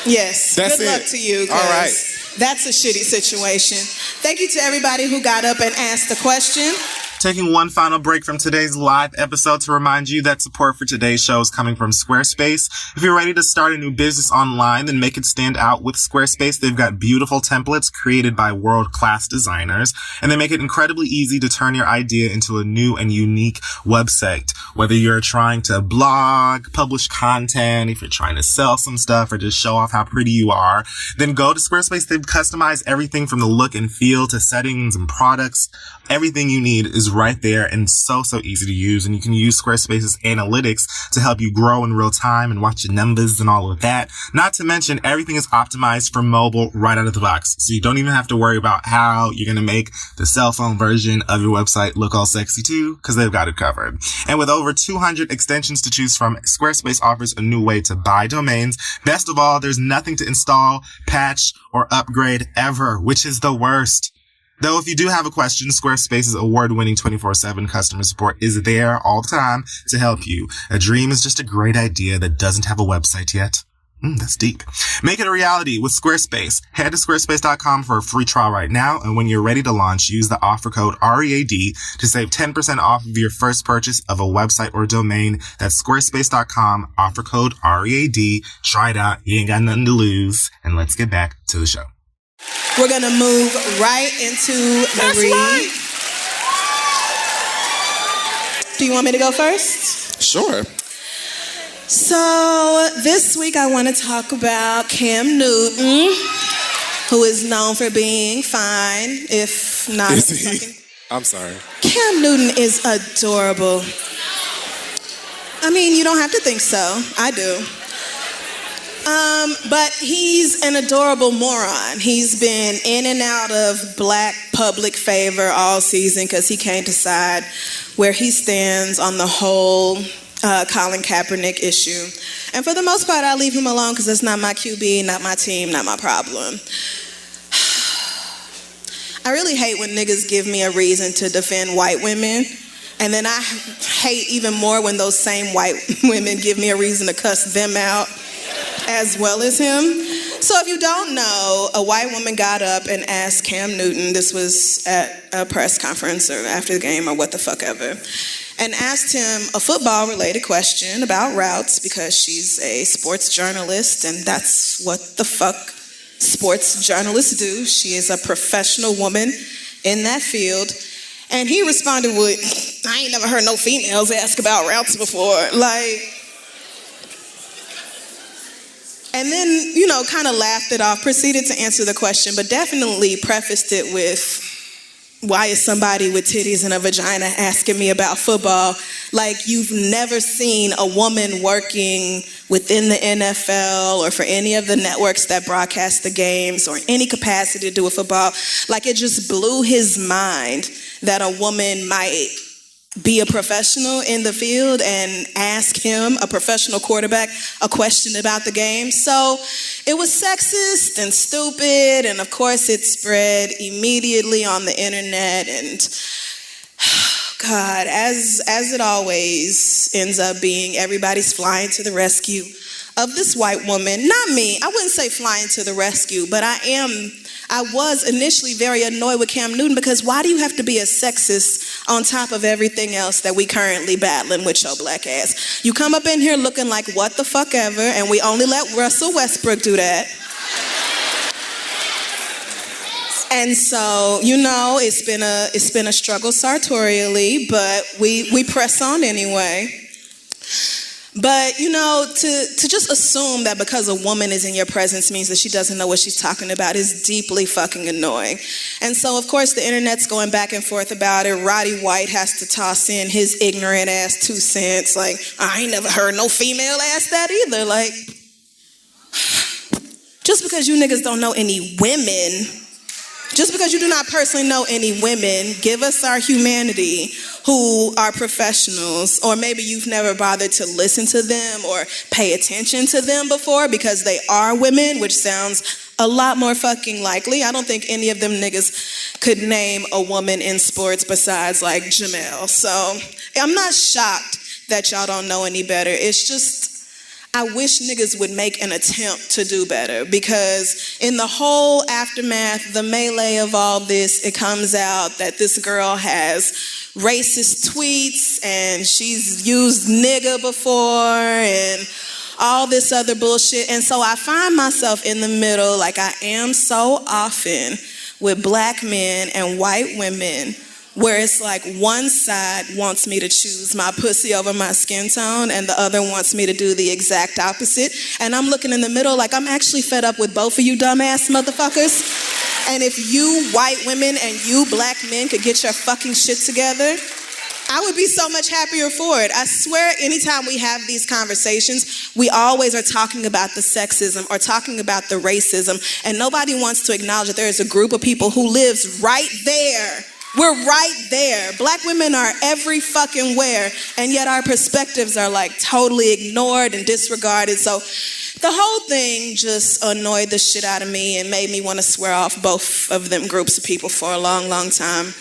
Yes. That's Good luck it. to you. All right. That's a shitty situation. Thank you to everybody who got up and asked the question. Taking one final break from today's live episode to remind you that support for today's show is coming from Squarespace. If you're ready to start a new business online, then make it stand out with Squarespace. They've got beautiful templates created by world-class designers, and they make it incredibly easy to turn your idea into a new and unique website. Whether you're trying to blog, publish content, if you're trying to sell some stuff, or just show off how pretty you are, then go to Squarespace. They've customized everything from the look and feel to settings and products. Everything you need is right there and so easy to use. And you can use Squarespace's analytics to help you grow in real time and watch your numbers and all of that. Not to mention, everything is optimized for mobile right out of the box. So you don't even have to worry about how you're going to make the cell phone version of your website look all sexy too, because they've got it covered. And with over 200 extensions to choose from, Squarespace offers a new way to buy domains. Best of all, there's nothing to install, patch, or upgrade ever, which is the worst. Though if you do have a question, Squarespace's award-winning 24/7 customer support is there all the time to help you. A dream is just a great idea that doesn't have a website yet. That's deep. Make it a reality with Squarespace. Head to squarespace.com for a free trial right now, and when you're ready to launch, use the offer code READ to save 10% off of your first purchase of a website or domain. That's squarespace.com, offer code READ. Try it out. You ain't got nothing to lose. And let's get back to the show. We're going to move right into the read. Right. Do you want me to go first? Sure. So this week I want to talk about Cam Newton, who is known for being fine, if not. Is he? I'm sorry. Cam Newton is adorable. I mean, you don't have to think so. I do. But he's an adorable moron. He's been in and out of black public favor all season because he can't decide where he stands on the whole Colin Kaepernick issue. And for the most part, I leave him alone because it's not my QB, not my team, not my problem. I really hate when niggas give me a reason to defend white women. And then I hate even more when those same white women give me a reason to cuss them out as well as him. So if you don't know, a white woman got up and asked Cam Newton, this was at a press conference or after the game or what the fuck ever, and asked him a football-related question about routes because she's a sports journalist and that's what the fuck sports journalists do. She is a professional woman in that field. And he responded with, I ain't never heard no females ask about routes before. And then, kind of laughed it off, proceeded to answer the question, but definitely prefaced it with, why is somebody with titties and a vagina asking me about football? Like you've never seen a woman working within the NFL or for any of the networks that broadcast the games or any capacity to do with football. Like it just blew his mind that a woman might be a professional in the field and ask him, a professional quarterback, a question about the game. So it was sexist and stupid, and of course it spread immediately on the internet, and God, as it always ends up being, everybody's flying to the rescue of this white woman. Not me, I wouldn't say flying to the rescue, but I was initially very annoyed with Cam Newton because why do you have to be a sexist on top of everything else that we currently battling with your black ass? You come up in here looking like what the fuck ever, and we only let Russell Westbrook do that. And so, it's been a struggle sartorially, but we press on anyway. But, to just assume that because a woman is in your presence means that she doesn't know what she's talking about is deeply fucking annoying. And so, of course, the internet's going back and forth about it. Roddy White has to toss in his ignorant ass 2 cents. Like, I ain't never heard no female ask that either. Like, just because you niggas don't know any women Just because you do not personally know any women, give us our humanity who are professionals, or maybe you've never bothered to listen to them or pay attention to them before because they are women, which sounds a lot more fucking likely. I don't think any of them niggas could name a woman in sports besides like Jamel. So I'm not shocked that y'all don't know any better. It's just, I wish niggas would make an attempt to do better, because in the whole aftermath, the melee of all this, it comes out that this girl has racist tweets and she's used nigga before and all this other bullshit. And so I find myself in the middle, like I am so often with black men and white women, where it's like one side wants me to choose my pussy over my skin tone and the other wants me to do the exact opposite. And I'm looking in the middle like I'm actually fed up with both of you dumbass motherfuckers. And if you white women and you black men could get your fucking shit together, I would be so much happier for it. I swear, anytime we have these conversations, we always are talking about the sexism or talking about the racism, and nobody wants to acknowledge that there is a group of people who lives right there. We're right there. Black women are every fucking where, and yet our perspectives are like totally ignored and disregarded. So the whole thing just annoyed the shit out of me and made me want to swear off both of them groups of people for a long, long time.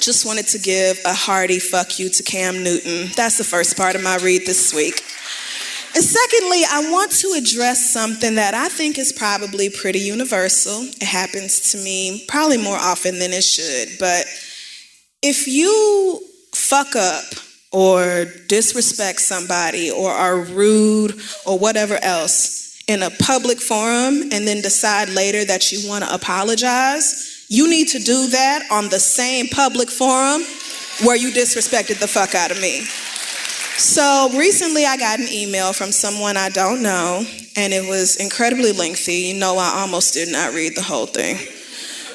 Just wanted to give a hearty fuck you to Cam Newton. That's the first part of my read this week. And secondly, I want to address something that I think is probably pretty universal. It happens to me probably more often than it should. But if you fuck up or disrespect somebody or are rude or whatever else in a public forum and then decide later that you want to apologize, you need to do that on the same public forum where you disrespected the fuck out of me. So recently I got an email from someone I don't know, and it was incredibly lengthy. You know, I almost did not read the whole thing.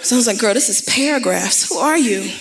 So I was like, girl, this is paragraphs. Who are you?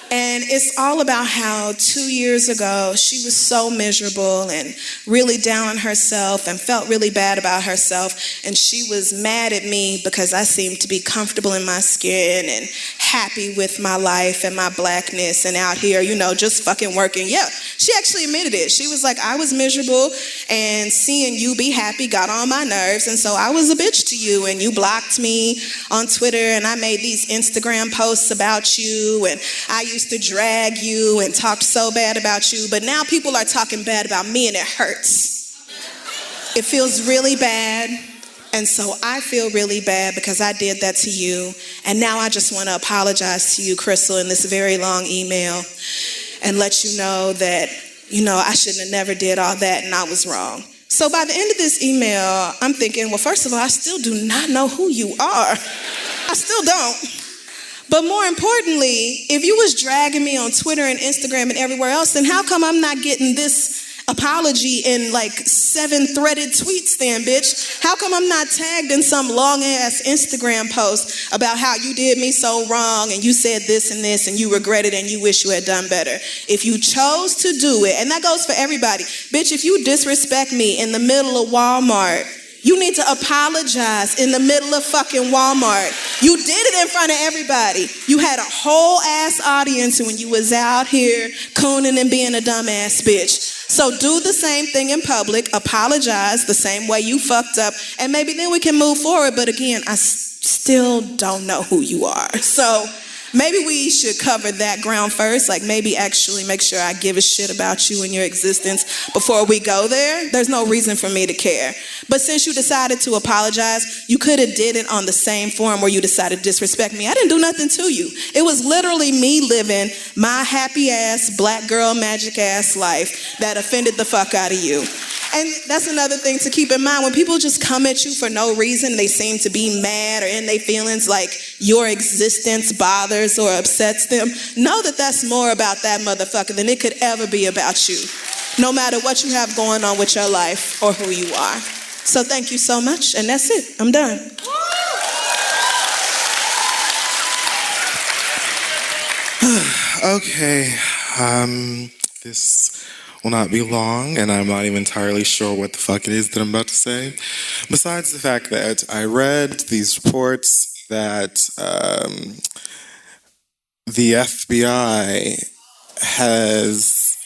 And it's all about how 2 years ago she was so miserable and really down on herself and felt really bad about herself. And she was mad at me because I seemed to be comfortable in my skin and happy with my life and my blackness and out here, you know, just fucking working. Yeah, she actually admitted it. She was like, I was miserable and seeing you be happy got on my nerves. And so I was a bitch to you and you blocked me on Twitter and I made these Instagram posts about you and I used to drag you and talk so bad about you, but now people are talking bad about me and it hurts. It feels really bad, and so I feel really bad because I did that to you, and now I just want to apologize to you, Crystal, in this very long email and let you know that, you know, I shouldn't have never did all that and I was wrong. So by the end of this email, I'm thinking, well, first of all, I still do not know who you are. I still don't. But more importantly, if you was dragging me on Twitter and Instagram and everywhere else, then how come I'm not getting this apology in like 7 threaded tweets then, bitch? How come I'm not tagged in some long ass Instagram post about how you did me so wrong and you said this and you regret it and you wish you had done better? If you chose to do it, and that goes for everybody, bitch, if you disrespect me in the middle of Walmart, you need to apologize in the middle of fucking Walmart. You did it in front of everybody. You had a whole ass audience when you was out here cooning and being a dumbass bitch. So do the same thing in public, apologize the same way you fucked up, and maybe then we can move forward. But again, I still don't know who you are. So maybe we should cover that ground first, like maybe actually make sure I give a shit about you and your existence before we go there. There's no reason for me to care. But since you decided to apologize, you could have did it on the same forum where you decided to disrespect me. I didn't do nothing to you. It was literally me living my happy ass, black girl, magic ass life that offended the fuck out of you. And that's another thing to keep in mind. When people just come at you for no reason, they seem to be mad or in their feelings like your existence bothers or upsets them. Know that that's more about that motherfucker than it could ever be about you, no matter what you have going on with your life or who you are. So thank you so much, and that's it. I'm done. Okay, this will not be long, and I'm not even entirely sure what the fuck it is that I'm about to say. Besides the fact that I read these reports that the FBI has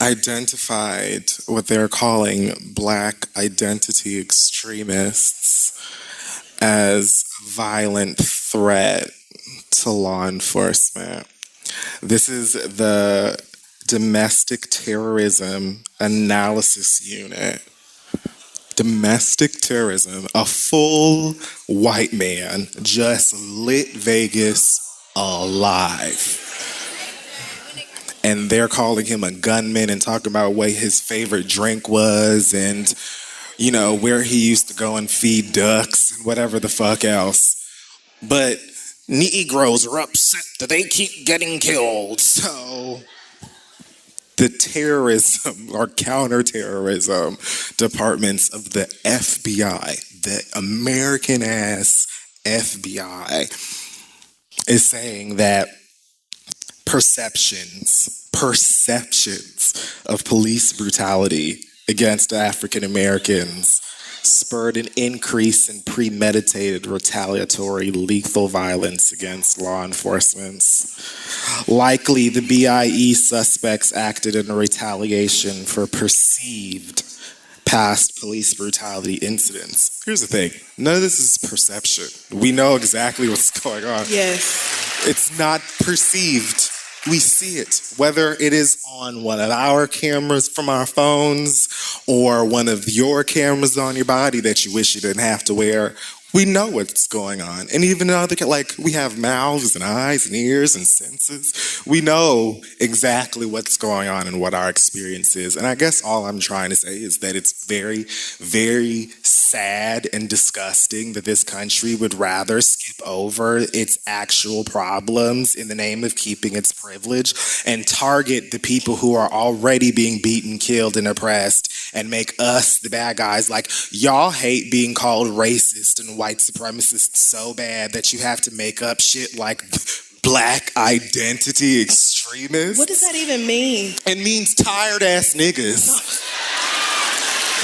identified what they're calling black identity extremists as a violent threat to law enforcement. This is the Domestic Terrorism Analysis Unit. Domestic terrorism, a full white man just lit Vegas alive. And they're calling him a gunman and talking about what his favorite drink was and, you know, where he used to go and feed ducks and whatever the fuck else. But Negroes are upset that they keep getting killed. So the terrorism or counterterrorism departments of the FBI, the American-ass FBI, is saying that perceptions of police brutality against African Americans spurred an increase in premeditated, retaliatory, lethal violence against law enforcement. Likely, the BIE suspects acted in retaliation for perceived past police brutality incidents. Here's the thing. None of this is perception. We know exactly what's going on. Yes. It's not perceived. We see it, whether it is on one of our cameras from our phones or one of your cameras on your body that you wish you didn't have to wear. We know what's going on. And even though we have mouths and eyes and ears and senses, we know exactly what's going on and what our experience is. And I guess all I'm trying to say is that it's very, very sad and disgusting that this country would rather skip over its actual problems in the name of keeping its privilege and target the people who are already being beaten, killed, and oppressed and make us the bad guys. Like, y'all hate being called racist and white supremacist so bad that you have to make up shit like black identity extremists. What does that even mean? It means tired ass niggas.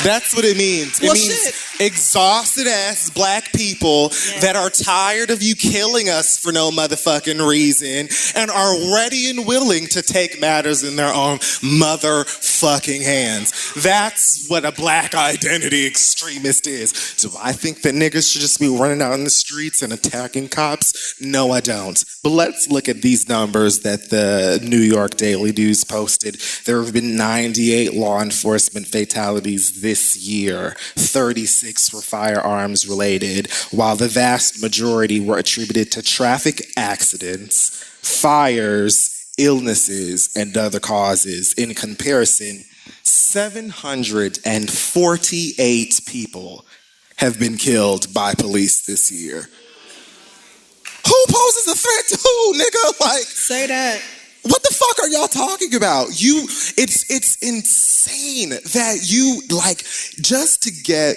That's what it means. It means exhausted ass black people that are tired of you killing us for no motherfucking reason and are ready and willing to take matters in their own motherfucking hands. That's what a black identity extremist is. Do I think that niggas should just be running out in the streets and attacking cops? No, I don't. But let's look at these numbers that the New York Daily News posted. There have been 98 law enforcement fatalities this year. 36 were firearms related, while the vast majority were attributed to traffic accidents, fires, illnesses, and other causes. In comparison, 748 people have been killed by police this year. Who poses a threat to who, nigga? Like, say that. What the fuck are y'all talking about? It's insane that you, like, just to get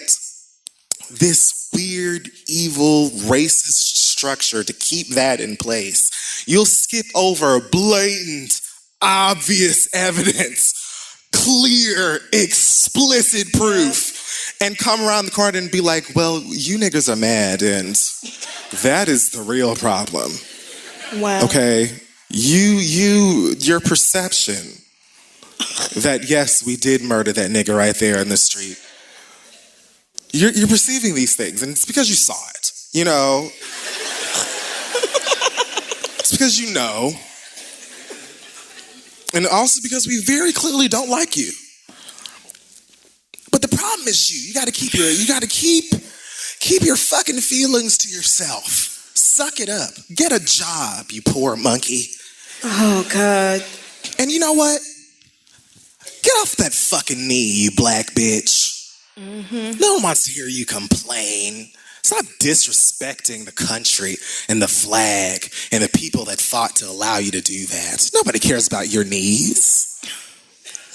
this weird, evil, racist structure to keep that in place, you'll skip over blatant, obvious evidence, clear, explicit proof, and come around the corner and be like, well, you niggas are mad, and that is the real problem. Wow. Okay? Your perception that, yes, we did murder that nigga right there in the street. You're perceiving these things, and it's because you saw it, you know? It's because you know. And also because we very clearly don't like you. But the problem is you gotta keep your fucking feelings to yourself. Suck it up. Get a job, you poor monkey. Oh, God. And you know what? Get off that fucking knee, you black bitch. Mm-hmm. No one wants to hear you complain. Stop disrespecting the country and the flag and the people that fought to allow you to do that. Nobody cares about your knees.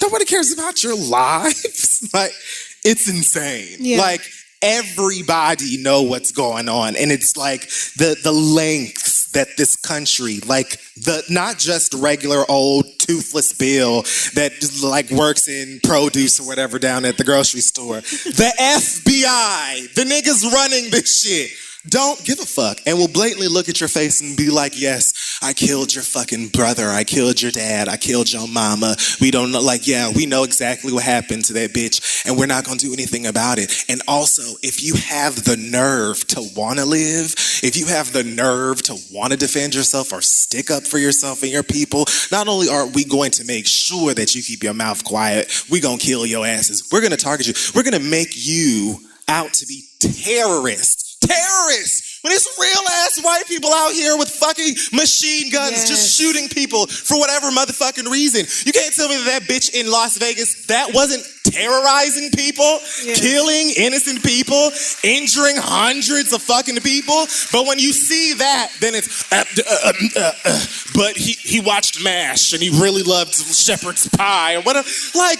Nobody cares about your lives. Like, it's insane. Yeah. Like, everybody know what's going on, and it's like the lengths that this country, like the not just regular old toothless Bill that just like works in produce or whatever down at the grocery store. The FBI, the niggas running this shit, don't give a fuck and will blatantly look at your face and be like, yes, I killed your fucking brother. I killed your dad. I killed your mama. We don't know, like, yeah, we know exactly what happened to that bitch and we're not going to do anything about it. And also, if you have the nerve to want to live, if you have the nerve to want to defend yourself or stick up for yourself and your people, not only are we going to make sure that you keep your mouth quiet, we're going to kill your asses. We're going to target you. We're going to make you out to be terrorists. Terrorists! When it's real-ass white people out here with fucking machine guns just shooting people for whatever motherfucking reason. You can't tell me that bitch in Las Vegas, that wasn't terrorizing people, killing innocent people, injuring hundreds of fucking people. But when you see that, then it's, but he watched MASH and he really loved shepherd's pie or whatever. Like,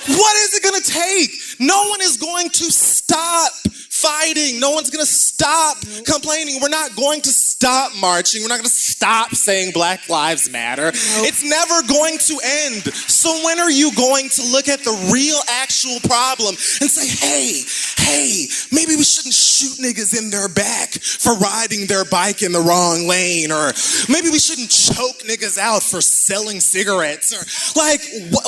what is it gonna take? No one is going to stop fighting. No one's gonna stop complaining. We're not going to stop marching. We're not gonna stop saying Black Lives Matter. It's never going to end. So when are you going to look at the real actual problem and say, hey, maybe we shouldn't shoot niggas in their back for riding their bike in the wrong lane, or maybe we shouldn't choke niggas out for selling cigarettes, or like,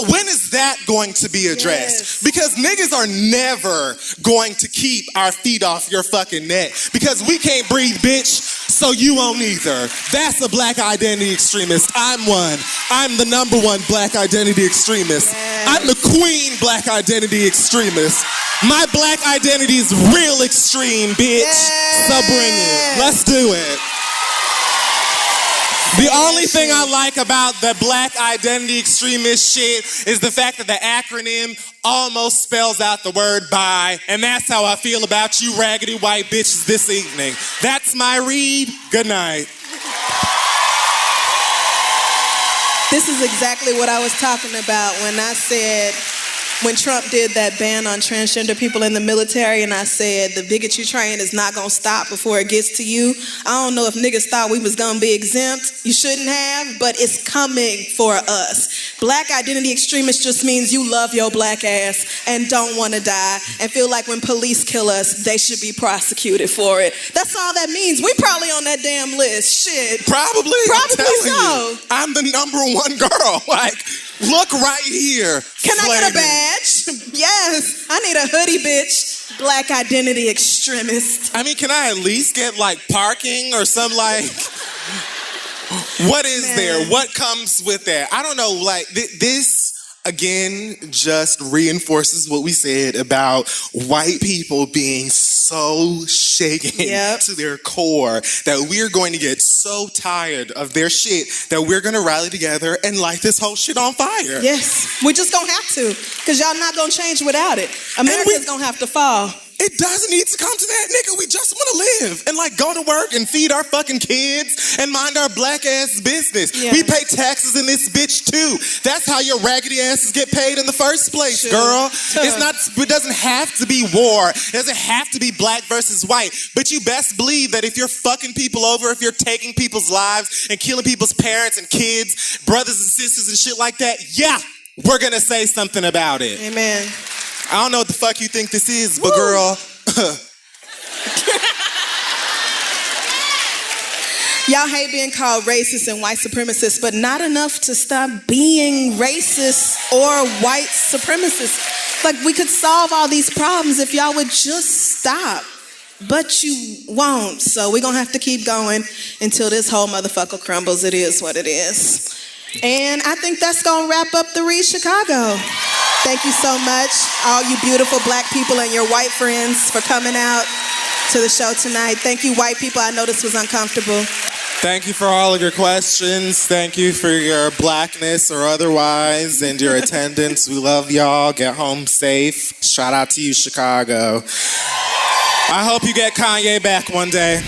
when is that going to be addressed? Because niggas are never going to keep our feet off your fucking neck because we can't breathe, bitch, so you won't either. That's a black identity extremist. I'm one. I'm the #1 black identity extremist. I'm the queen black identity extremist. My black identity is real extreme, bitch. So bring it. Let's do it. The only thing I like about the black identity extremist shit is the fact that the acronym almost spells out the word bi, and that's how I feel about you raggedy white bitches this evening. That's my read. Good night. This is exactly what I was talking about when I said, when Trump did that ban on transgender people in the military, and I said the bigotry train is not gonna stop before it gets to you. I don't know if niggas thought we was gonna be exempt. You shouldn't have, but it's coming for us. Black identity extremist just means you love your black ass and don't wanna die and feel like when police kill us, they should be prosecuted for it. That's all that means. We probably on that damn list. Shit. Probably so. You. I'm the #1 girl. Like, look right here. Can I get a badge? Yes. I need a hoodie, bitch. Black identity extremist. I mean, can I at least get like parking or some like, what is there? What comes with that? I don't know. Like this again just reinforces what we said about white people being so shaken to their core that we're going to get so tired of their shit that we're going to rally together and light this whole shit on fire. Yes, we're just going to have to, because y'all not going to change without it. America's going to have to fall. It doesn't need to come to that, nigga. We just want to live and like go to work and feed our fucking kids and mind our black ass business. We pay taxes in this bitch too. That's how your raggedy asses get paid in the first place, girl. It's not. It doesn't have to be war. It doesn't have to be black versus white. But you best believe that if you're fucking people over, if you're taking people's lives and killing people's parents and kids, brothers and sisters and shit like that, we're gonna say something about it. Amen. I don't know what the fuck you think this is, but girl. Y'all hate being called racist and white supremacists, but not enough to stop being racist or white supremacists. Like, we could solve all these problems if y'all would just stop. But you won't, so we're gonna have to keep going until this whole motherfucker crumbles. It is what it is. And I think that's gonna wrap up the Read Chicago. Thank you so much, all you beautiful black people and your white friends, for coming out to the show tonight. Thank you, white people. I know this was uncomfortable. Thank you for all of your questions. Thank you for your blackness or otherwise and your attendance. We love y'all. Get home safe. Shout out to you, Chicago. I hope you get Kanye back one day.